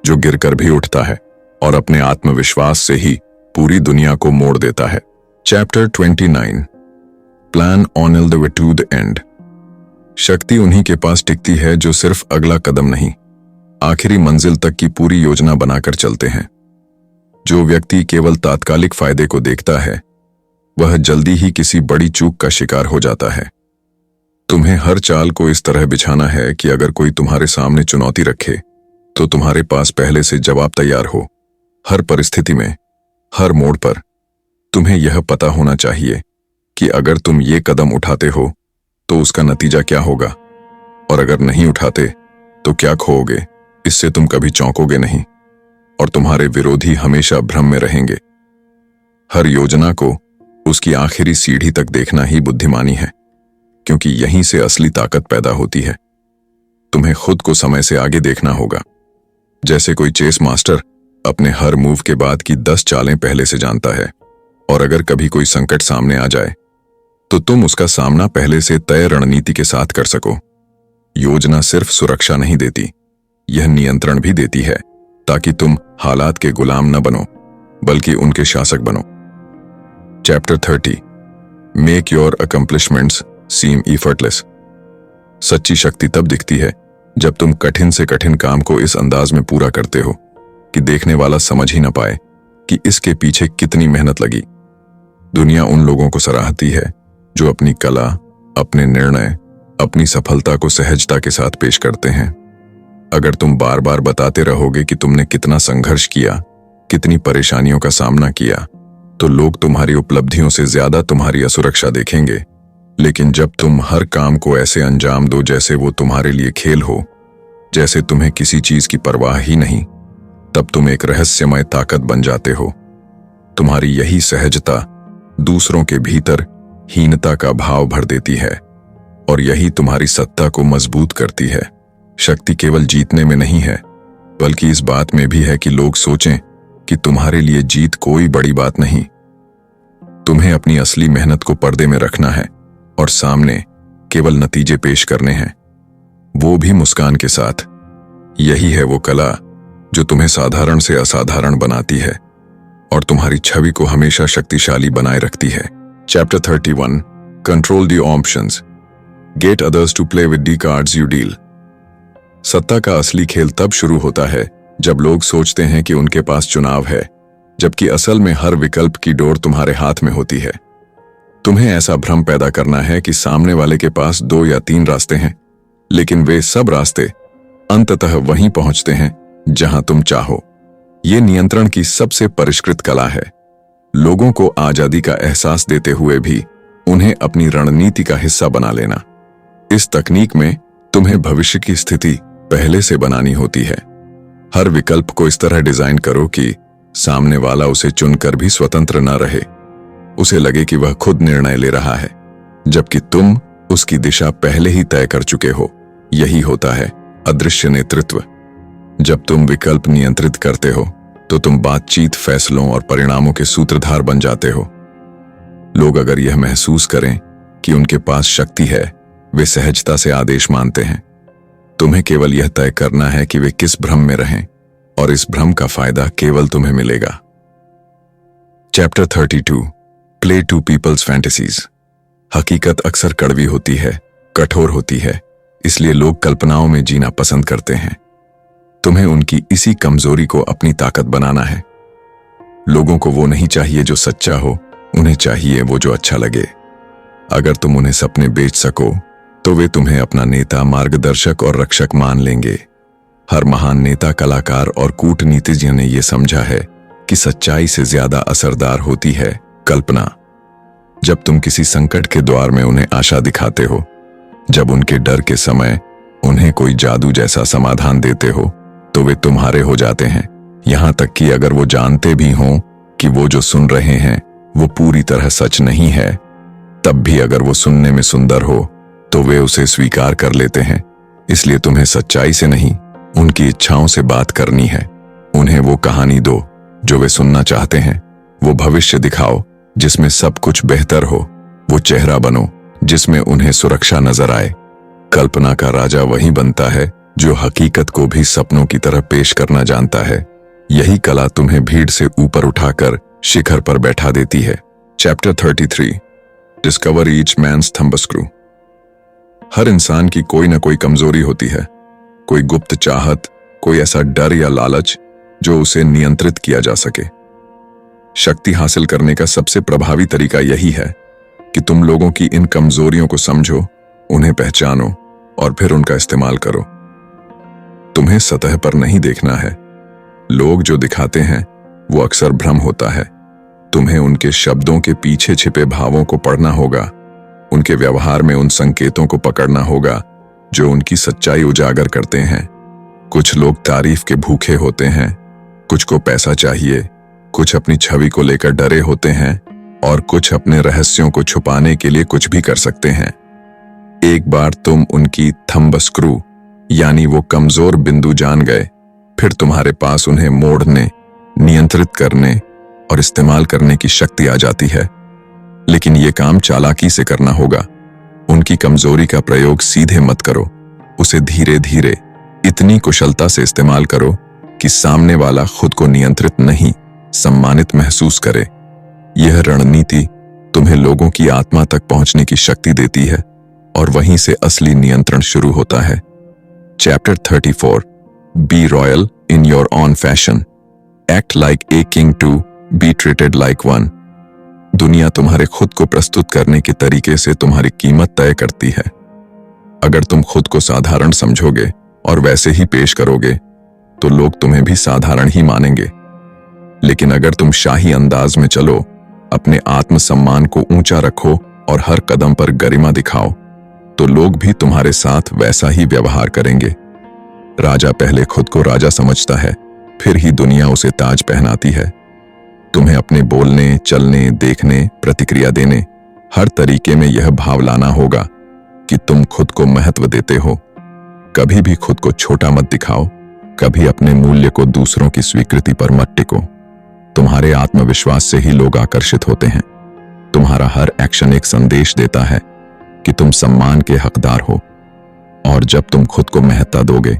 जो गिरकर भी उठता है और अपने आत्मविश्वास से ही पूरी दुनिया को मोड़ देता है। Chapter 29, plan on the way to the end. शक्ति उन्हीं के पास टिकती है जो सिर्फ अगला कदम नहीं, आखिरी मंजिल तक की पूरी योजना बनाकर चलते हैं। जो व्यक्ति केवल तात्कालिक फायदे को देखता है वह जल्दी ही किसी बड़ी चूक का शिकार हो जाता है। तुम्हें हर चाल को इस तरह बिछाना है कि अगर कोई तुम्हारे सामने चुनौती रखे तो तुम्हारे पास पहले से जवाब तैयार हो। हर परिस्थिति में, हर मोड़ पर तुम्हें यह पता होना चाहिए कि अगर तुम ये कदम उठाते हो तो उसका नतीजा क्या होगा, और अगर नहीं उठाते तो क्या खोओगे। इससे तुम कभी चौंकोगे नहीं और तुम्हारे विरोधी हमेशा भ्रम में रहेंगे। हर योजना को उसकी आखिरी सीढ़ी तक देखना ही बुद्धिमानी है, क्योंकि यहीं से असली ताकत पैदा होती है। तुम्हें खुद को समय से आगे देखना होगा, जैसे कोई चेस मास्टर अपने हर मूव के बाद की 10 चालें पहले से जानता है। और अगर कभी कोई संकट सामने आ जाए तो तुम उसका सामना पहले से तय रणनीति के साथ कर सको। योजना सिर्फ सुरक्षा नहीं देती, यह नियंत्रण भी देती है, ताकि तुम हालात के गुलाम न बनो बल्कि उनके शासक बनो। Chapter 30 make your accomplishments seem effortless. सच्ची शक्ति तब दिखती है जब तुम कठिन से कठिन काम को इस अंदाज में पूरा करते हो कि देखने वाला समझ ही न पाए कि इसके पीछे कितनी मेहनत लगी। दुनिया उन लोगों को सराहती है जो अपनी कला, अपने निर्णय, अपनी सफलता को सहजता के साथ पेश करते हैं। अगर तुम बार बार बताते रहोगे कि तुमने कितना संघर्ष किया, कितनी परेशानियों का सामना किया, तो लोग तुम्हारी उपलब्धियों से ज्यादा तुम्हारी असुरक्षा देखेंगे। लेकिन जब तुम हर काम को ऐसे अंजाम दो जैसे वो तुम्हारे लिए खेल हो, जैसे तुम्हें किसी चीज की परवाह ही नहीं, तब तुम एक रहस्यमय ताकत बन जाते हो। तुम्हारी यही सहजता दूसरों के भीतर हीनता का भाव भर देती है और यही तुम्हारी सत्ता को मजबूत करती है। शक्ति केवल जीतने में नहीं है, बल्कि इस बात में भी है कि लोग सोचें कि तुम्हारे लिए जीत कोई बड़ी बात नहीं। तुम्हें अपनी असली मेहनत को पर्दे में रखना है और सामने केवल नतीजे पेश करने हैं, वो भी मुस्कान के साथ। यही है वो कला जो तुम्हें साधारण से असाधारण बनाती है और तुम्हारी छवि को हमेशा शक्तिशाली बनाए रखती है। Chapter 31 control the options, get others to play with the cards you deal. सत्ता का असली खेल तब शुरू होता है जब लोग सोचते हैं कि उनके पास चुनाव है, जबकि असल में हर विकल्प की डोर तुम्हारे हाथ में होती है। तुम्हें ऐसा भ्रम पैदा करना है कि सामने वाले के पास 2 या 3 रास्ते हैं, लेकिन वे सब रास्ते अंततः वहीं पहुंचते हैं जहां तुम चाहो। ये नियंत्रण की सबसे परिष्कृत कला है। लोगों को आजादी का एहसास देते हुए भी उन्हें अपनी रणनीति का हिस्सा बना लेना। इस तकनीक में तुम्हें भविष्य की स्थिति पहले से बनानी होती है। हर विकल्प को इस तरह डिजाइन करो कि सामने वाला उसे चुनकर भी स्वतंत्र न रहे, उसे लगे कि वह खुद निर्णय ले रहा है, जबकि तुम उसकी दिशा पहले ही तय कर चुके हो। यही होता है अदृश्य नेतृत्व। जब तुम विकल्प नियंत्रित करते हो तो तुम बातचीत, फैसलों और परिणामों के सूत्रधार बन जाते हो। लोग अगर यह महसूस करें कि उनके पास शक्ति है, वे सहजता से आदेश मानते हैं। तुम्हें केवल यह तय करना है कि वे किस भ्रम में रहें, और इस भ्रम का फायदा केवल तुम्हें मिलेगा। Chapter 32 play to people's fantasies. हकीकत अक्सर कड़वी होती है, कठोर होती है, इसलिए लोग कल्पनाओं में जीना पसंद करते हैं। तुम्हें उनकी इसी कमजोरी को अपनी ताकत बनाना है। लोगों को वो नहीं चाहिए जो सच्चा हो, उन्हें चाहिए वो जो अच्छा लगे। अगर तुम उन्हें सपने बेच सको तो वे तुम्हें अपना नेता, मार्गदर्शक और रक्षक मान लेंगे। हर महान नेता, कलाकार और कूटनीतिज्ञ ने यह समझा है कि सच्चाई से ज्यादा असरदार होती है कल्पना। जब तुम किसी संकट के द्वार में उन्हें आशा दिखाते हो, जब उनके डर के समय उन्हें कोई जादू जैसा समाधान देते हो, तो वे तुम्हारे हो जाते हैं। यहां तक कि अगर वो जानते भी हों कि वो जो सुन रहे हैं वो पूरी तरह सच नहीं है, तब भी अगर वो सुनने में सुंदर हो तो वे उसे स्वीकार कर लेते हैं। इसलिए तुम्हें सच्चाई से नहीं, उनकी इच्छाओं से बात करनी है। उन्हें वो कहानी दो जो वे सुनना चाहते हैं, वो भविष्य दिखाओ जिसमें सब कुछ बेहतर हो, वो चेहरा बनो जिसमें उन्हें सुरक्षा नजर आए। कल्पना का राजा वही बनता है जो हकीकत को भी सपनों की तरह पेश करना जानता है। यही कला तुम्हें भीड़ से ऊपर उठाकर शिखर पर बैठा देती है। Chapter 33 discover each man's thumbscrew. हर इंसान की कोई ना कोई कमजोरी होती है, कोई गुप्त चाहत, कोई ऐसा डर या लालच जो उसे नियंत्रित किया जा सके। शक्ति हासिल करने का सबसे प्रभावी तरीका यही है कि तुम लोगों की इन कमजोरियों को समझो, उन्हें पहचानो और फिर उनका इस्तेमाल करो। तुम्हें सतह पर नहीं देखना है। लोग जो दिखाते हैं वो अक्सर भ्रम होता है। तुम्हें उनके शब्दों के पीछे छिपे भावों को पढ़ना होगा, उनके व्यवहार में उन संकेतों को पकड़ना होगा जो उनकी सच्चाई उजागर करते हैं। कुछ लोग तारीफ के भूखे होते हैं, कुछ को पैसा चाहिए, कुछ अपनी छवि को लेकर डरे होते हैं और कुछ अपने रहस्यों को छुपाने के लिए कुछ भी कर सकते हैं। एक बार तुम उनकी थंब स्क्रू यानी वो कमजोर बिंदु जान गए, फिर तुम्हारे पास उन्हें मोड़ने, नियंत्रित करने और इस्तेमाल करने की शक्ति आ जाती है। लेकिन ये काम चालाकी से करना होगा। उनकी कमजोरी का प्रयोग सीधे मत करो, उसे धीरे धीरे इतनी कुशलता से इस्तेमाल करो कि सामने वाला खुद को नियंत्रित नहीं, सम्मानित महसूस करे। यह रणनीति तुम्हें लोगों की आत्मा तक पहुंचने की शक्ति देती है और वहीं से असली नियंत्रण शुरू होता है। Chapter 34 be royal in your own fashion, act like a king to be treated like one. दुनिया तुम्हारे खुद को प्रस्तुत करने के तरीके से तुम्हारी कीमत तय करती है। अगर तुम खुद को साधारण समझोगे और वैसे ही पेश करोगे तो लोग तुम्हें भी साधारण ही मानेंगे। लेकिन अगर तुम शाही अंदाज में चलो, अपने आत्मसम्मान को ऊंचा रखो और हर कदम पर गरिमा दिखाओ, तो लोग भी तुम्हारे साथ वैसा ही व्यवहार करेंगे। राजा पहले खुद को राजा समझता है, फिर ही दुनिया उसे ताज पहनाती है। तुम्हें अपने बोलने, चलने, देखने, प्रतिक्रिया देने, हर तरीके में यह भाव लाना होगा कि तुम खुद को महत्व देते हो। कभी भी खुद को छोटा मत दिखाओ, कभी अपने मूल्य को दूसरों की स्वीकृति पर मत टिको। तुम्हारे आत्मविश्वास से ही लोग आकर्षित होते हैं। तुम्हारा हर एक्शन एक संदेश देता है कि तुम सम्मान के हकदार हो, और जब तुम खुद को महत्ता दोगे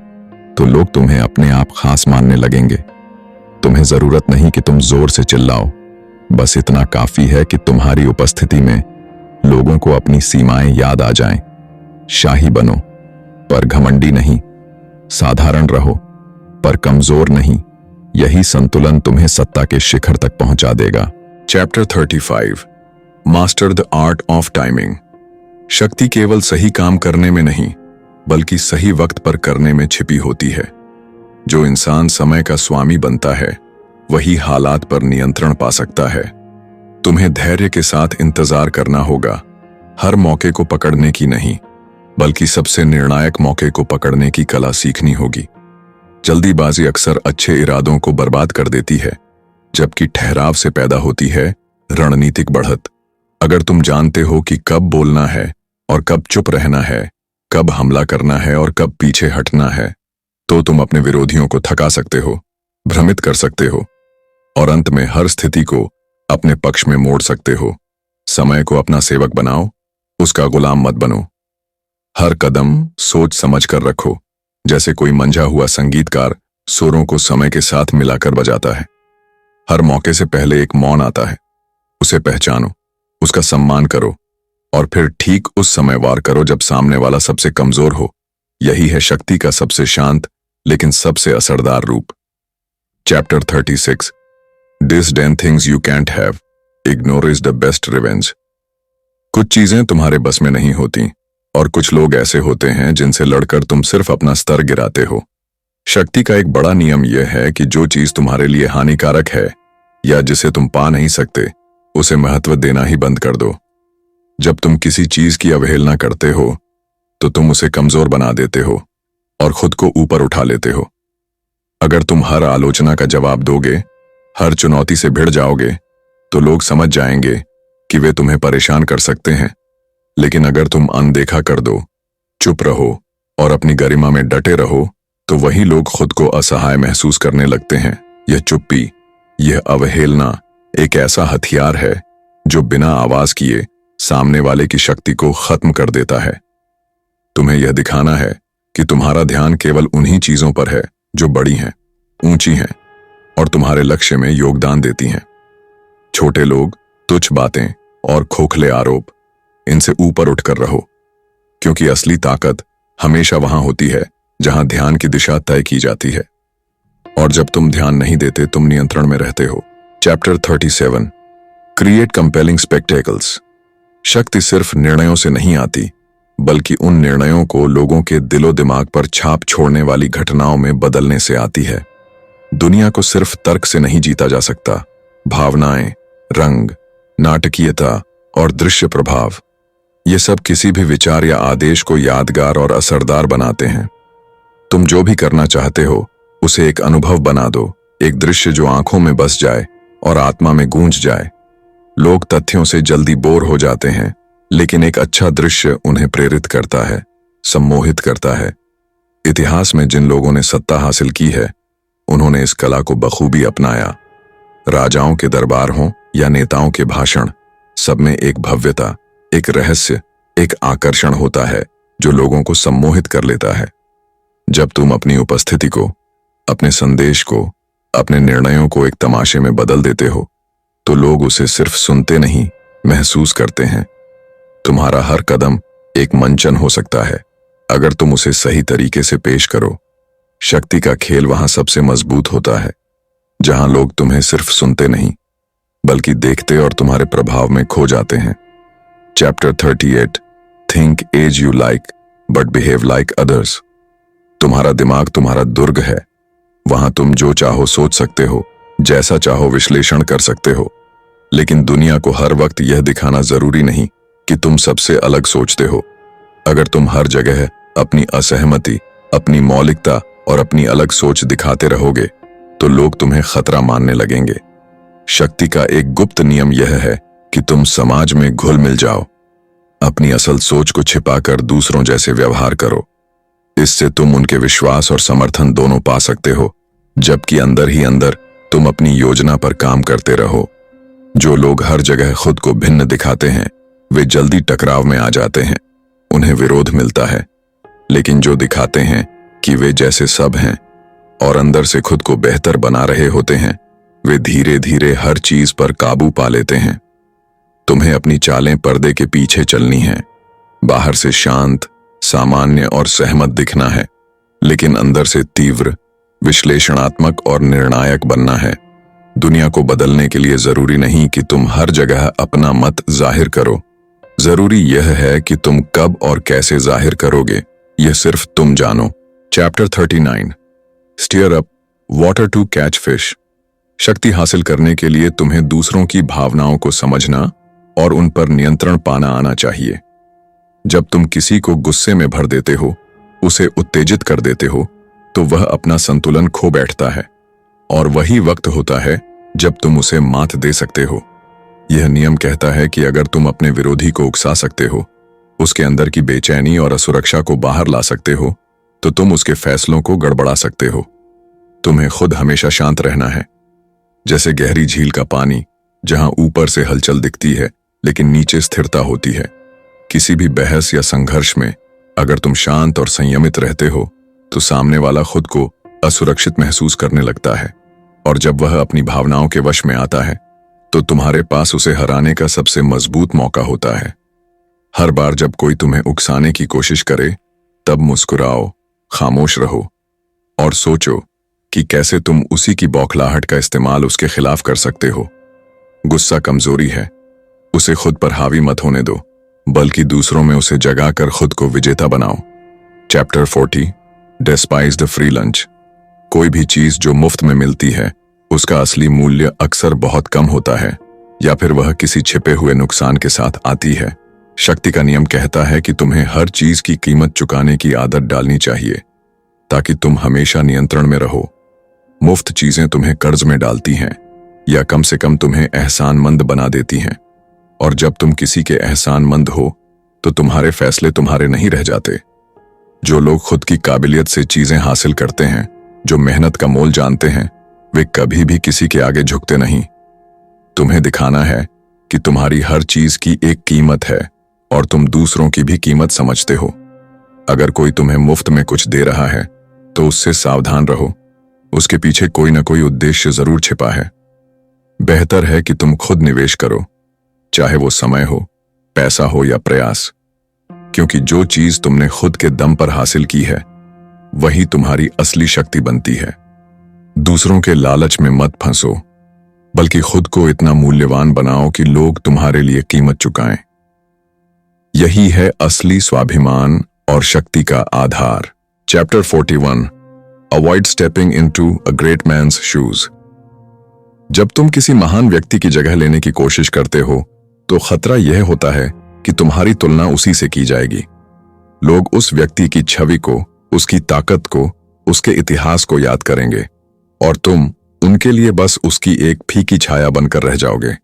तो लोग तुम्हें अपने आप खास मानने लगेंगे। तुम्हें जरूरत नहीं कि तुम जोर से चिल्लाओ, बस इतना काफी है कि तुम्हारी उपस्थिति में लोगों को अपनी सीमाएं याद आ जाएं। शाही बनो पर घमंडी नहीं, साधारण रहो पर कमजोर नहीं। यही संतुलन तुम्हें सत्ता के शिखर तक पहुंचा देगा। Chapter 35 master the art of timing. शक्ति केवल सही काम करने में नहीं, बल्कि सही वक्त पर करने में छिपी होती है। जो इंसान समय का स्वामी बनता है, वही हालात पर नियंत्रण पा सकता है। तुम्हें धैर्य के साथ इंतजार करना होगा, हर मौके को पकड़ने की नहीं, बल्कि सबसे निर्णायक मौके को पकड़ने की कला सीखनी होगी। जल्दीबाजी अक्सर अच्छे इरादों को बर्बाद कर देती है, जबकि ठहराव से पैदा होती है रणनीतिक बढ़त। अगर तुम जानते हो कि कब बोलना है और कब चुप रहना है, कब हमला करना है और कब पीछे हटना है, तो तुम अपने विरोधियों को थका सकते हो, भ्रमित कर सकते हो और अंत में हर स्थिति को अपने पक्ष में मोड़ सकते हो। समय को अपना सेवक बनाओ, उसका गुलाम मत बनो। हर कदम सोच समझ कर रखो, जैसे कोई मंझा हुआ संगीतकार सुरों को समय के साथ मिलाकर बजाता है। हर मौके से पहले एक मौन आता है, उसे पहचानो, उसका सम्मान करो और फिर ठीक उस समय वार करो जब सामने वाला सबसे कमजोर हो। यही है शक्ति का सबसे शांत लेकिन सबसे असरदार रूप। Chapter 36 disdain things you can't have, ignore is the best revenge. कुछ चीजें तुम्हारे बस में नहीं होती और कुछ लोग ऐसे होते हैं जिनसे लड़कर तुम सिर्फ अपना स्तर गिराते हो। शक्ति का एक बड़ा नियम यह है कि जो चीज तुम्हारे लिए हानिकारक है या जिसे तुम पा नहीं सकते, उसे महत्व देना ही बंद कर दो। जब तुम किसी चीज की अवहेलना करते हो तो तुम उसे कमजोर बना देते हो और खुद को ऊपर उठा लेते हो। अगर तुम हर आलोचना का जवाब दोगे, हर चुनौती से भिड़ जाओगे, तो लोग समझ जाएंगे कि वे तुम्हें परेशान कर सकते हैं। लेकिन अगर तुम अनदेखा कर दो, चुप रहो और अपनी गरिमा में डटे रहो, तो वही लोग खुद को असहाय महसूस करने लगते हैं। यह चुप्पी, यह अवहेलना एक ऐसा हथियार है जो बिना आवाज किए सामने वाले की शक्ति को खत्म कर देता है। तुम्हें यह दिखाना है कि तुम्हारा ध्यान केवल उन्हीं चीजों पर है जो बड़ी हैं, ऊंची हैं और तुम्हारे लक्ष्य में योगदान देती हैं। छोटे लोग, तुच्छ बातें और खोखले आरोप, इनसे ऊपर उठकर रहो, क्योंकि असली ताकत हमेशा वहां होती है जहां ध्यान की दिशा तय की जाती है। और जब तुम ध्यान नहीं देते, तुम नियंत्रण में रहते हो। Chapter 37 create compelling spectacles. शक्ति सिर्फ निर्णयों से नहीं आती, बल्कि उन निर्णयों को लोगों के दिलो दिमाग पर छाप छोड़ने वाली घटनाओं में बदलने से आती है। दुनिया को सिर्फ तर्क से नहीं जीता जा सकता। भावनाएं, रंग, नाटकीयता और दृश्य प्रभाव, ये सब किसी भी विचार या आदेश को यादगार और असरदार बनाते हैं। तुम जो भी करना चाहते हो उसे एक अनुभव बना दो, एक दृश्य जो आंखों में बस जाए और आत्मा में गूंज जाए। लोग तथ्यों से जल्दी बोर हो जाते हैं, लेकिन एक अच्छा दृश्य उन्हें प्रेरित करता है, सम्मोहित करता है। इतिहास में जिन लोगों ने सत्ता हासिल की है, उन्होंने इस कला को बखूबी अपनाया। राजाओं के दरबार हों या नेताओं के भाषण, सब में एक भव्यता, एक रहस्य, एक आकर्षण होता है जो लोगों को सम्मोहित कर लेता है। जब तुम अपनी उपस्थिति को, अपने संदेश को, अपने निर्णयों को एक तमाशे में बदल देते हो, तो लोग उसे सिर्फ सुनते नहीं, महसूस करते हैं। तुम्हारा हर कदम एक मंचन हो सकता है, अगर तुम उसे सही तरीके से पेश करो। शक्ति का खेल वहां सबसे मजबूत होता है, जहां लोग तुम्हें सिर्फ सुनते नहीं, बल्कि देखते और तुम्हारे प्रभाव में खो जाते हैं। Chapter 38 think as you like but behave like others. तुम्हारा दिमाग तुम्हारा दुर्ग है। वहां तुम जो चाहो सोच सकते हो, जैसा चाहो विश्लेषण कर सकते हो, लेकिन दुनिया को हर वक्त यह दिखाना जरूरी नहीं कि तुम सबसे अलग सोचते हो। अगर तुम हर जगह अपनी असहमति, अपनी मौलिकता और अपनी अलग सोच दिखाते रहोगे, तो लोग तुम्हें खतरा मानने लगेंगे। शक्ति का एक गुप्त नियम यह है कि तुम समाज में घुल मिल जाओ। अपनी असल सोच को छिपाकर दूसरों जैसे व्यवहार करो। इससे तुम उनके विश्वास और समर्थन दोनों पा सकते हो, जबकि अंदर ही अंदर तुम अपनी योजना पर काम करते रहो। जो लोग हर जगह खुद को भिन्न दिखाते हैं, वे जल्दी टकराव में आ जाते हैं, उन्हें विरोध मिलता है। लेकिन जो दिखाते हैं कि वे जैसे सब हैं और अंदर से खुद को बेहतर बना रहे होते हैं, वे धीरे धीरे हर चीज पर काबू पा लेते हैं। तुम्हें अपनी चालें पर्दे के पीछे चलनी हैं। बाहर से शांत, सामान्य और सहमत दिखना है, लेकिन अंदर से तीव्र, विश्लेषणात्मक और निर्णायक बनना है। दुनिया को बदलने के लिए जरूरी नहीं कि तुम हर जगह अपना मत जाहिर करो। जरूरी यह है कि तुम कब और कैसे जाहिर करोगे, यह सिर्फ तुम जानो। Chapter 39 stir up water to catch fish. शक्ति हासिल करने के लिए तुम्हें दूसरों की भावनाओं को समझना और उन पर नियंत्रण पाना आना चाहिए। जब तुम किसी को गुस्से में भर देते हो, उसे उत्तेजित कर देते हो, तो वह अपना संतुलन खो बैठता है, और वही वक्त होता है जब तुम उसे मात दे सकते हो। यह नियम कहता है कि अगर तुम अपने विरोधी को उकसा सकते हो, उसके अंदर की बेचैनी और असुरक्षा को बाहर ला सकते हो, तो तुम उसके फैसलों को गड़बड़ा सकते हो। तुम्हें खुद हमेशा शांत रहना है, जैसे गहरी झील का पानी, जहां ऊपर से हलचल दिखती है लेकिन नीचे स्थिरता होती है। किसी भी बहस या संघर्ष में अगर तुम शांत और संयमित रहते हो, तो सामने वाला खुद को असुरक्षित महसूस करने लगता है, और जब वह अपनी भावनाओं के वश में आता है, तो तुम्हारे पास उसे हराने का सबसे मजबूत मौका होता है। हर बार जब कोई तुम्हें उकसाने की कोशिश करे, तब मुस्कुराओ, खामोश रहो और सोचो कि कैसे तुम उसी की बौखलाहट का इस्तेमाल उसके खिलाफ कर सकते हो। गुस्सा कमजोरी है, उसे खुद पर हावी मत होने दो, बल्कि दूसरों में उसे जगाकर खुद को विजेता बनाओ। Chapter 40 despise the free lunch. कोई भी चीज जो मुफ्त में मिलती है, उसका असली मूल्य अक्सर बहुत कम होता है, या फिर वह किसी छिपे हुए नुकसान के साथ आती है। शक्ति का नियम कहता है कि तुम्हें हर चीज की कीमत चुकाने की आदत डालनी चाहिए, ताकि तुम हमेशा नियंत्रण में रहो। मुफ्त चीजें तुम्हें कर्ज में डालती हैं, या कम से कम तुम्हें एहसानमंद बना देती हैं, और जब तुम किसी के एहसानमंद हो, तो तुम्हारे फैसले तुम्हारे नहीं रह जाते। जो लोग खुद की काबिलियत से चीजें हासिल करते हैं, जो मेहनत का मोल जानते हैं, वे कभी भी किसी के आगे झुकते नहीं। तुम्हें दिखाना है कि तुम्हारी हर चीज की एक कीमत है, और तुम दूसरों की भी कीमत समझते हो। अगर कोई तुम्हें मुफ्त में कुछ दे रहा है, तो उससे सावधान रहो, उसके पीछे कोई ना कोई उद्देश्य जरूर छिपा है। बेहतर है कि तुम खुद निवेश करो, चाहे वो समय हो, पैसा हो या प्रयास, क्योंकि जो चीज तुमने खुद के दम पर हासिल की है, वही तुम्हारी असली शक्ति बनती है। दूसरों के लालच में मत फंसो। बल्कि खुद को इतना मूल्यवान बनाओ कि लोग तुम्हारे लिए कीमत चुकाएं। यही है असली स्वाभिमान और शक्ति का आधार। Chapter 41 avoid stepping into a great man's shoes. जब तुम किसी महान व्यक्ति की जगह लेने की कोशिश करते हो तो खतरा यह होता है कि तुम्हारी तुलना उसी से की जाएगी। लोग उस व्यक्ति की छवि को, उसकी ताकत को, उसके इतिहास को याद करेंगे और तुम उनके लिए बस उसकी एक फीकी छाया बनकर रह जाओगे।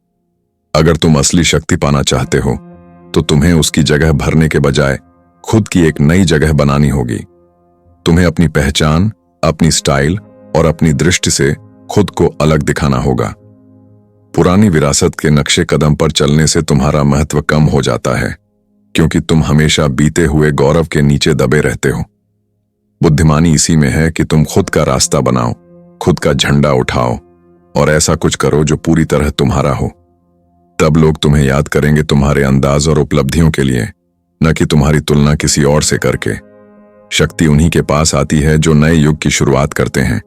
अगर तुम असली शक्ति पाना चाहते हो तो तुम्हें उसकी जगह भरने के बजाय खुद की एक नई जगह बनानी होगी। तुम्हें अपनी पहचान, अपनी स्टाइल और अपनी दृष्टि से खुद को अलग दिखाना होगा। पुरानी विरासत के नक्शे कदम पर चलने से तुम्हारा महत्व कम हो जाता है, क्योंकि तुम हमेशा बीते हुए गौरव के नीचे दबे रहते हो। बुद्धिमानी इसी में है कि तुम खुद का रास्ता बनाओ, खुद का झंडा उठाओ और ऐसा कुछ करो जो पूरी तरह तुम्हारा हो। तब लोग तुम्हें याद करेंगे तुम्हारे अंदाज और उपलब्धियों के लिए, न कि तुम्हारी तुलना किसी और से करके। शक्ति उन्हीं के पास आती है जो नए युग की शुरुआत करते हैं,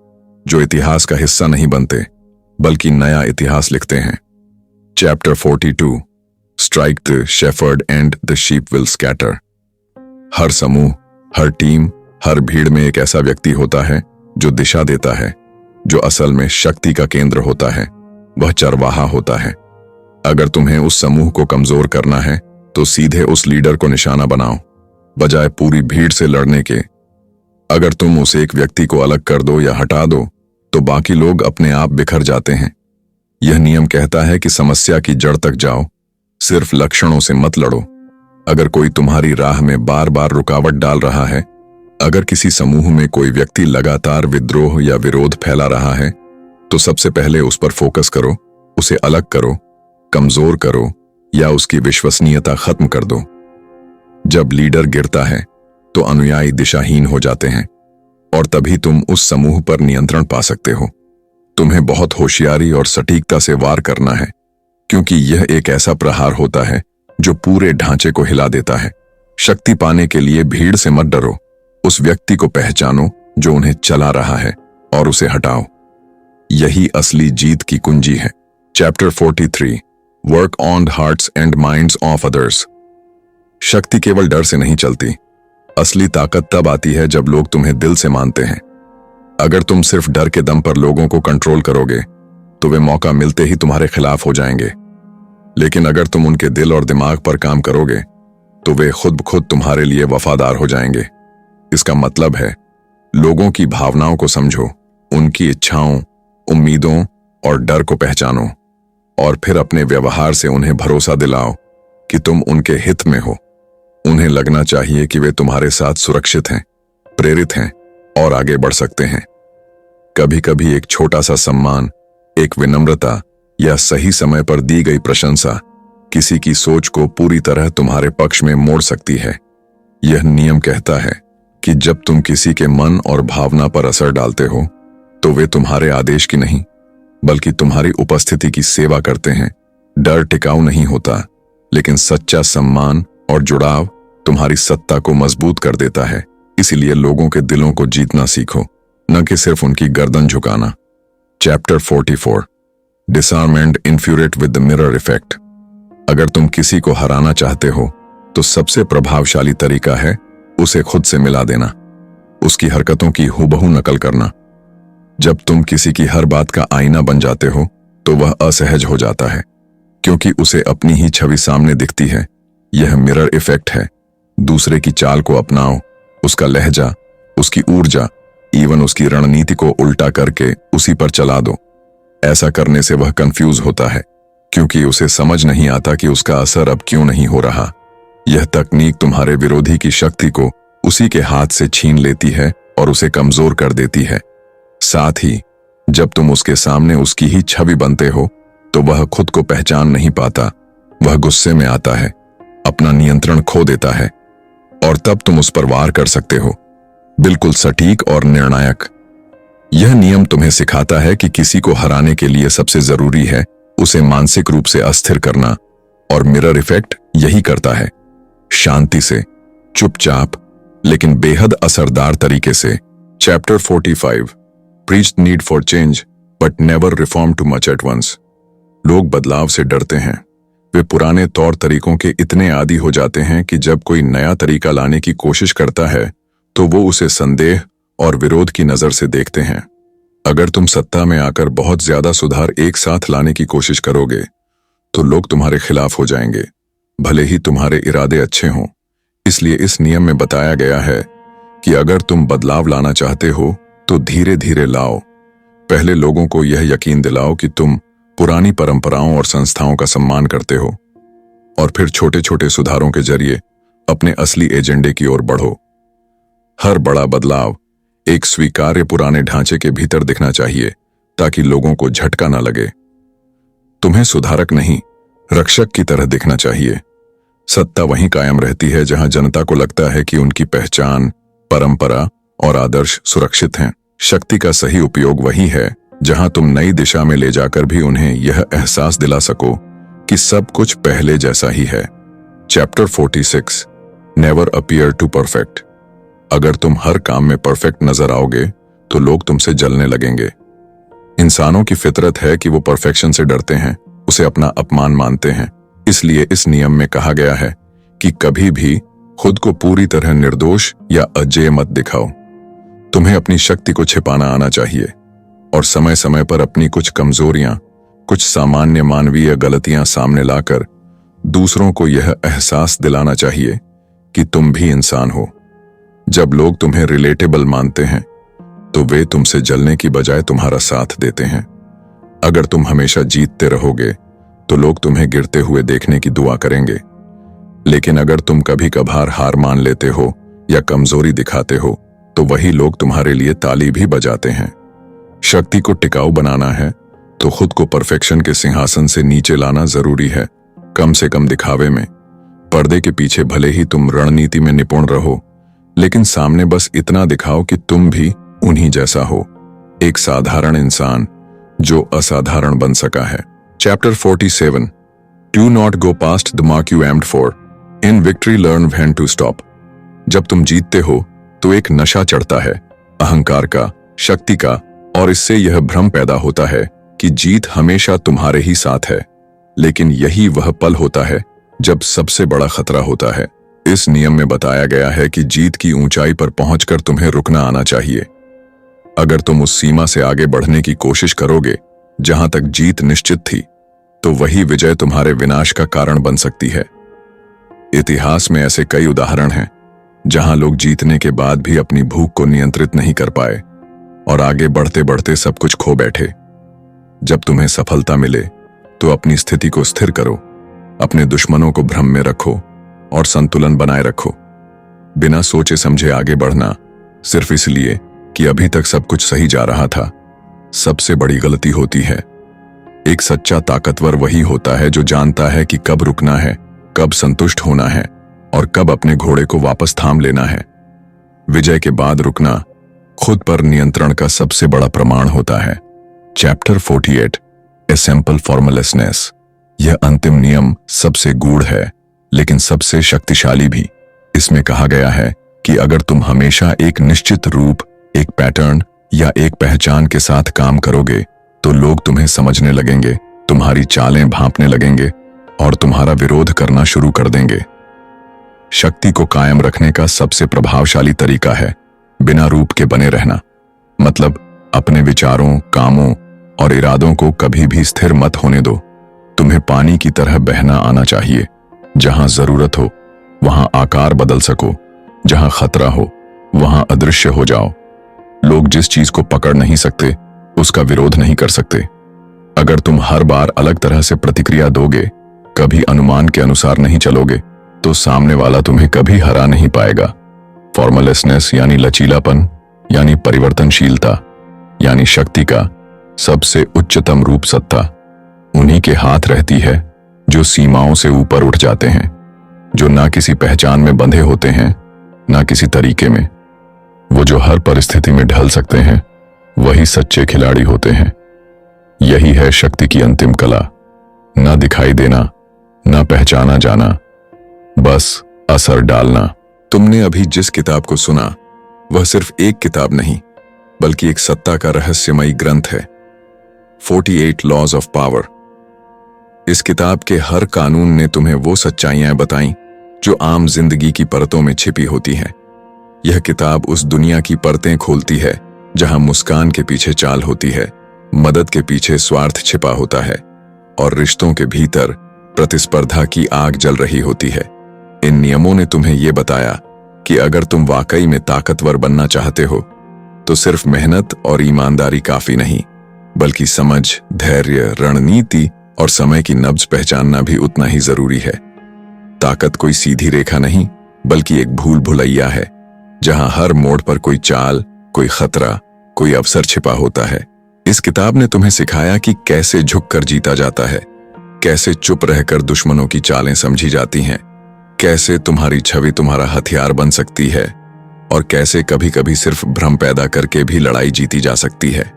जो इतिहास का हिस्सा नहीं बनते बल्कि नया इतिहास लिखते हैं। Chapter 42 strike the shepherd and the sheep will scatter. हर समूह, हर टीम, हर भीड़ में एक ऐसा व्यक्ति होता है जो दिशा देता है, जो असल में शक्ति का केंद्र होता है। वह चरवाहा होता है। अगर तुम्हें उस समूह को कमजोर करना है तो सीधे उस लीडर को निशाना बनाओ, बजाय पूरी भीड़ से लड़ने के। अगर तुम उस एक व्यक्ति को अलग कर दो या हटा दो तो बाकी लोग अपने आप बिखर जाते हैं। यह नियम कहता है कि समस्या की जड़ तक जाओ, सिर्फ लक्षणों से मत लड़ो। अगर कोई तुम्हारी राह में बार बार रुकावट डाल रहा है, अगर किसी समूह में कोई व्यक्ति लगातार विद्रोह या विरोध फैला रहा है, तो सबसे पहले उस पर फोकस करो, उसे अलग करो, कमजोर करो या उसकी विश्वसनीयता खत्म कर दो। जब लीडर गिरता है तो अनुयायी दिशाहीन हो जाते हैं और तभी तुम उस समूह पर नियंत्रण पा सकते हो। तुम्हें बहुत होशियारी और सटीकता से वार करना है, क्योंकि यह एक ऐसा प्रहार होता है जो पूरे ढांचे को हिला देता है। शक्ति पाने के लिए भीड़ से मत डरो, उस व्यक्ति को पहचानो जो उन्हें चला रहा है और उसे हटाओ। यही असली जीत की कुंजी है। Chapter 43 work on the hearts and minds of others. शक्ति केवल डर से नहीं चलती। असली ताकत तब आती है जब लोग तुम्हें दिल से मानते हैं। अगर तुम सिर्फ डर के दम पर लोगों को कंट्रोल करोगे तो वे मौका मिलते ही तुम्हारे खिलाफ हो जाएंगे। लेकिन अगर तुम उनके दिल और दिमाग पर काम करोगे तो वे खुद ब खुद तुम्हारे लिए वफादार हो जाएंगे। इसका मतलब है लोगों की भावनाओं को समझो, उनकी इच्छाओं, उम्मीदों और डर को पहचानो और फिर अपने व्यवहार से उन्हें भरोसा दिलाओ कि तुम उनके हित में हो। उन्हें लगना चाहिए कि वे तुम्हारे साथ सुरक्षित हैं, प्रेरित हैं और आगे बढ़ सकते हैं। कभी कभी एक छोटा सा सम्मान, एक विनम्रता या सही समय पर दी गई प्रशंसा किसी की सोच को पूरी तरह तुम्हारे पक्ष में मोड़ सकती है। यह नियम कहता है कि जब तुम किसी के मन और भावना पर असर डालते हो तो वे तुम्हारे आदेश की नहीं बल्कि तुम्हारी उपस्थिति की सेवा करते हैं। डर टिकाऊ नहीं होता, लेकिन सच्चा सम्मान और जुड़ाव तुम्हारी सत्ता को मजबूत कर देता है। इसीलिए लोगों के दिलों को जीतना सीखो, न कि सिर्फ उनकी गर्दन झुकाना। Chapter 44 disarm and infuriate with the mirror effect. अगर तुम किसी को हराना चाहते हो तो सबसे प्रभावशाली तरीका है उसे खुद से मिला देना, उसकी हरकतों की हूबहू नकल करना। जब तुम किसी की हर बात का आईना बन जाते हो तो वह असहज हो जाता है, क्योंकि उसे अपनी ही छवि सामने दिखती है। यह मिरर इफेक्ट है। दूसरे की चाल को अपनाओ, उसका लहजा, उसकी ऊर्जा, इवन उसकी रणनीति को उल्टा करके उसी पर चला दो। ऐसा करने से वह कंफ्यूज होता है, क्योंकि उसे समझ नहीं आता कि उसका असर अब क्यों नहीं हो रहा। यह तकनीक तुम्हारे विरोधी की शक्ति को उसी के हाथ से छीन लेती है और उसे कमजोर कर देती है। साथ ही जब तुम उसके सामने उसकी ही छवि बनते हो तो वह खुद को पहचान नहीं पाता। वह गुस्से में आता है, अपना नियंत्रण खो देता है और तब तुम उस पर वार कर सकते हो, बिल्कुल सटीक और निर्णायक। यह नियम तुम्हें सिखाता है कि किसी को हराने के लिए सबसे जरूरी है उसे मानसिक रूप से अस्थिर करना, और मिरर इफेक्ट यही करता है। शांति से, चुपचाप, लेकिन बेहद असरदार तरीके से। Chapter 45 preach need for change but never reform too much at once. लोग बदलाव से डरते हैं। वे पुराने तौर तरीकों के इतने आदी हो जाते हैं कि जब कोई नया तरीका लाने की कोशिश करता है तो वो उसे संदेह और विरोध की नजर से देखते हैं। अगर तुम सत्ता में आकर बहुत ज्यादा सुधार एक साथ लाने की कोशिश करोगे तो लोग तुम्हारे खिलाफ हो जाएंगे, भले ही तुम्हारे इरादे अच्छे हों। इसलिए इस नियम में बताया गया है कि अगर तुम बदलाव लाना चाहते हो तो धीरे धीरे लाओ। पहले लोगों को यह यकीन दिलाओ कि तुम पुरानी परंपराओं और संस्थाओं का सम्मान करते हो, और फिर छोटे छोटे सुधारों के जरिए अपने असली एजेंडे की ओर बढ़ो। हर बड़ा बदलाव एक स्वीकार्य पुराने ढांचे के भीतर दिखना चाहिए ताकि लोगों को झटका न लगे। तुम्हें सुधारक नहीं, रक्षक की तरह दिखना चाहिए। सत्ता वहीं कायम रहती है जहां जनता को लगता है कि उनकी पहचान, परंपरा और आदर्श सुरक्षित हैं। शक्ति का सही उपयोग वही है जहां तुम नई दिशा में ले जाकर भी उन्हें यह एहसास दिला सको कि सब कुछ पहले जैसा ही है। Chapter 46 never appear too perfect. अगर तुम हर काम में परफेक्ट नजर आओगे तो लोग तुमसे जलने लगेंगे। इंसानों की फितरत है कि वो परफेक्शन से डरते हैं, उसे अपना अपमान मानते हैं। इसलिए इस नियम में कहा गया है कि कभी भी खुद को पूरी तरह निर्दोष या अजेय मत दिखाओ। तुम्हें अपनी शक्ति को छिपाना आना चाहिए और समय समय पर अपनी कुछ कमजोरियां, कुछ सामान्य मानवीय गलतियां सामने लाकर दूसरों को यह एहसास दिलाना चाहिए कि तुम भी इंसान हो। जब लोग तुम्हें रिलेटेबल मानते हैं तो वे तुमसे जलने की बजाय तुम्हारा साथ देते हैं। अगर तुम हमेशा जीतते रहोगे तो लोग तुम्हें गिरते हुए देखने की दुआ करेंगे, लेकिन अगर तुम कभी कभार हार मान लेते हो या कमजोरी दिखाते हो तो वही लोग तुम्हारे लिए ताली भी बजाते हैं। शक्ति को टिकाऊ बनाना है तो खुद को परफेक्शन के सिंहासन से नीचे लाना जरूरी है। कम से कम दिखावे में, पर्दे के पीछे भले ही तुम रणनीति में निपुण रहो, लेकिन सामने बस इतना दिखाओ कि तुम भी उन्हीं जैसा हो, एक साधारण इंसान जो असाधारण बन सका है। Chapter 47 do not go past the mark you aimed for, in victory learn when to stop. जब तुम जीतते हो तो एक नशा चढ़ता है, अहंकार का, शक्ति का, और इससे यह भ्रम पैदा होता है कि जीत हमेशा तुम्हारे ही साथ है। लेकिन यही वह पल होता है जब सबसे बड़ा खतरा होता है। इस नियम में बताया गया है कि जीत की ऊंचाई पर पहुंचकर तुम्हें रुकना आना चाहिए। अगर तुम उस सीमा से आगे बढ़ने की कोशिश करोगे जहां तक जीत निश्चित थी, तो वही विजय तुम्हारे विनाश का कारण बन सकती है। इतिहास में ऐसे कई उदाहरण हैं जहां लोग जीतने के बाद भी अपनी भूख को नियंत्रित नहीं कर पाए और आगे बढ़ते बढ़ते सब कुछ खो बैठे। जब तुम्हें सफलता मिले तो अपनी स्थिति को स्थिर करो, अपने दुश्मनों को भ्रम में रखो और संतुलन बनाए रखो। बिना सोचे समझे आगे बढ़ना सिर्फ इसलिए कि अभी तक सब कुछ सही जा रहा था, सबसे बड़ी गलती होती है। एक सच्चा ताकतवर वही होता है जो जानता है कि कब रुकना है, कब संतुष्ट होना है और कब अपने घोड़े को वापस थाम लेना है। विजय के बाद रुकना खुद पर नियंत्रण का सबसे बड़ा प्रमाण होता है। Chapter 48 a simple formlessness. यह अंतिम नियम सबसे गूढ़ है लेकिन सबसे शक्तिशाली भी। इसमें कहा गया है कि अगर तुम हमेशा एक निश्चित रूप, एक पैटर्न या एक पहचान के साथ काम करोगे तो लोग तुम्हें समझने लगेंगे, तुम्हारी चालें भांपने लगेंगे और तुम्हारा विरोध करना शुरू कर देंगे। शक्ति को कायम रखने का सबसे प्रभावशाली तरीका है बिना रूप के बने रहना। मतलब अपने विचारों, कामों और इरादों को कभी भी स्थिर मत होने दो। तुम्हें पानी की तरह बहना आना चाहिए। जहां जरूरत हो वहां आकार बदल सको, जहां खतरा हो वहां अदृश्य हो जाओ। लोग जिस चीज को पकड़ नहीं सकते उसका विरोध नहीं कर सकते। अगर तुम हर बार अलग तरह से प्रतिक्रिया दोगे, कभी अनुमान के अनुसार नहीं चलोगे, तो सामने वाला तुम्हें कभी हरा नहीं पाएगा। फॉर्मलेसनेस यानी लचीलापन, यानी परिवर्तनशीलता, यानी शक्ति का सबसे उच्चतम रूप सत्ता उन्हीं के हाथ रहती है जो सीमाओं से ऊपर उठ जाते हैं, जो ना किसी पहचान में बंधे होते हैं ना किसी तरीके में। वो जो हर परिस्थिति में ढल सकते हैं, वही सच्चे खिलाड़ी होते हैं। यही है शक्ति की अंतिम कला, ना दिखाई देना, ना पहचाना जाना, बस असर डालना। तुमने अभी जिस किताब को सुना वह सिर्फ एक किताब नहीं बल्कि एक सत्ता का रहस्यमयी ग्रंथ है। 48 लॉज ऑफ पावर। इस किताब के हर कानून ने तुम्हें वो सच्चाइयां बताई जो आम जिंदगी की परतों में छिपी होती हैं। यह किताब उस दुनिया की परतें खोलती है जहां मुस्कान के पीछे चाल होती है, मदद के पीछे स्वार्थ छिपा होता है और रिश्तों के भीतर प्रतिस्पर्धा की आग जल रही होती है। इन नियमों ने तुम्हें यह बताया कि अगर तुम वाकई में ताकतवर बनना चाहते हो तो सिर्फ मेहनत और ईमानदारी काफी नहीं, बल्कि समझ, धैर्य, रणनीति और समय की नब्ज पहचानना भी उतना ही जरूरी है। ताकत कोई सीधी रेखा नहीं, बल्कि एक भूल भुलैया है जहां हर मोड़ पर कोई चाल, कोई खतरा, कोई अवसर छिपा होता है। इस किताब ने तुम्हें सिखाया कि कैसे झुककर जीता जाता है, कैसे चुप रहकर दुश्मनों की चालें समझी जाती हैं, कैसे तुम्हारी छवि तुम्हारा हथियार बन सकती है और कैसे कभी कभी सिर्फ भ्रम पैदा करके भी लड़ाई जीती जा सकती है।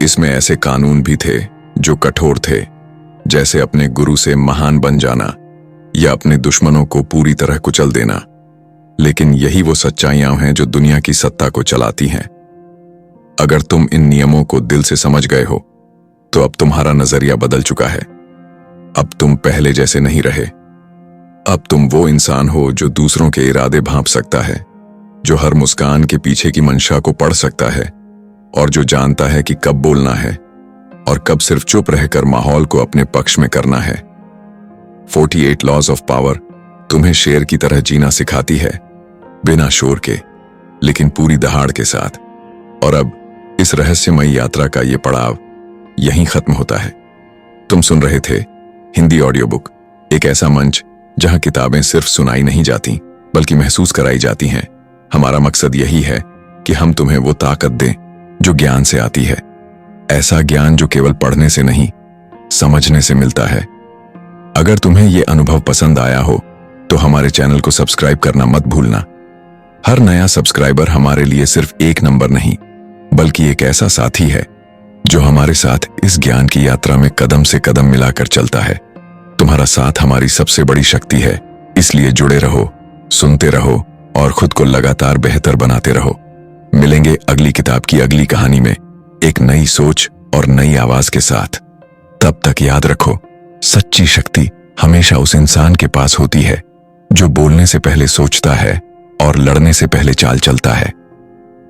इसमें ऐसे कानून भी थे जो कठोर थे, जैसे अपने गुरु से महान बन जाना या अपने दुश्मनों को पूरी तरह कुचल देना। लेकिन यही वो सच्चाइयां हैं जो दुनिया की सत्ता को चलाती हैं। अगर तुम इन नियमों को दिल से समझ गए हो तो अब तुम्हारा नजरिया बदल चुका है। अब तुम पहले जैसे नहीं रहे। अब तुम वो इंसान हो जो दूसरों के इरादे भांप सकता है, जो हर मुस्कान के पीछे की मंशा को पढ़ सकता है और जो जानता है कि कब बोलना है और कब सिर्फ चुप रहकर माहौल को अपने पक्ष में करना है। 48 लॉज ऑफ पावर तुम्हें शेर की तरह जीना सिखाती है, बिना शोर के, लेकिन पूरी दहाड़ के साथ। और अब इस रहस्यमयी यात्रा का ये पड़ाव यहीं खत्म होता है। तुम सुन रहे थे हिंदी ऑडियो बुक, एक ऐसा मंच जहां किताबें सिर्फ सुनाई नहीं जाती बल्कि महसूस कराई जाती हैं। हमारा मकसद यही है कि हम तुम्हें वो ताकत दें जो ज्ञान से आती है, ऐसा ज्ञान जो केवल पढ़ने से नहीं, समझने से मिलता है। अगर तुम्हें यह अनुभव पसंद आया हो तो हमारे चैनल को सब्सक्राइब करना मत भूलना। हर नया सब्सक्राइबर हमारे लिए सिर्फ एक नंबर नहीं, बल्कि एक ऐसा साथी है जो हमारे साथ इस ज्ञान की यात्रा में कदम से कदम मिलाकर चलता है। तुम्हारा साथ हमारी सबसे बड़ी शक्ति है, इसलिए जुड़े रहो, सुनते रहो और खुद को लगातार बेहतर बनाते रहो। मिलेंगे अगली किताब की अगली कहानी में, एक नई सोच और नई आवाज के साथ। तब तक याद रखो, सच्ची शक्ति हमेशा उस इंसान के पास होती है जो बोलने से पहले सोचता है और लड़ने से पहले चाल चलता है।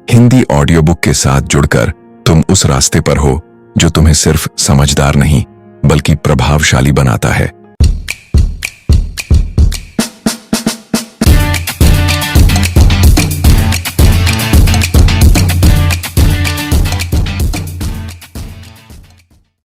हिंदी ऑडियो बुक के साथ जुड़कर तुम उस रास्ते पर हो जो तुम्हें सिर्फ समझदार नहीं बल्कि प्रभावशाली बनाता है।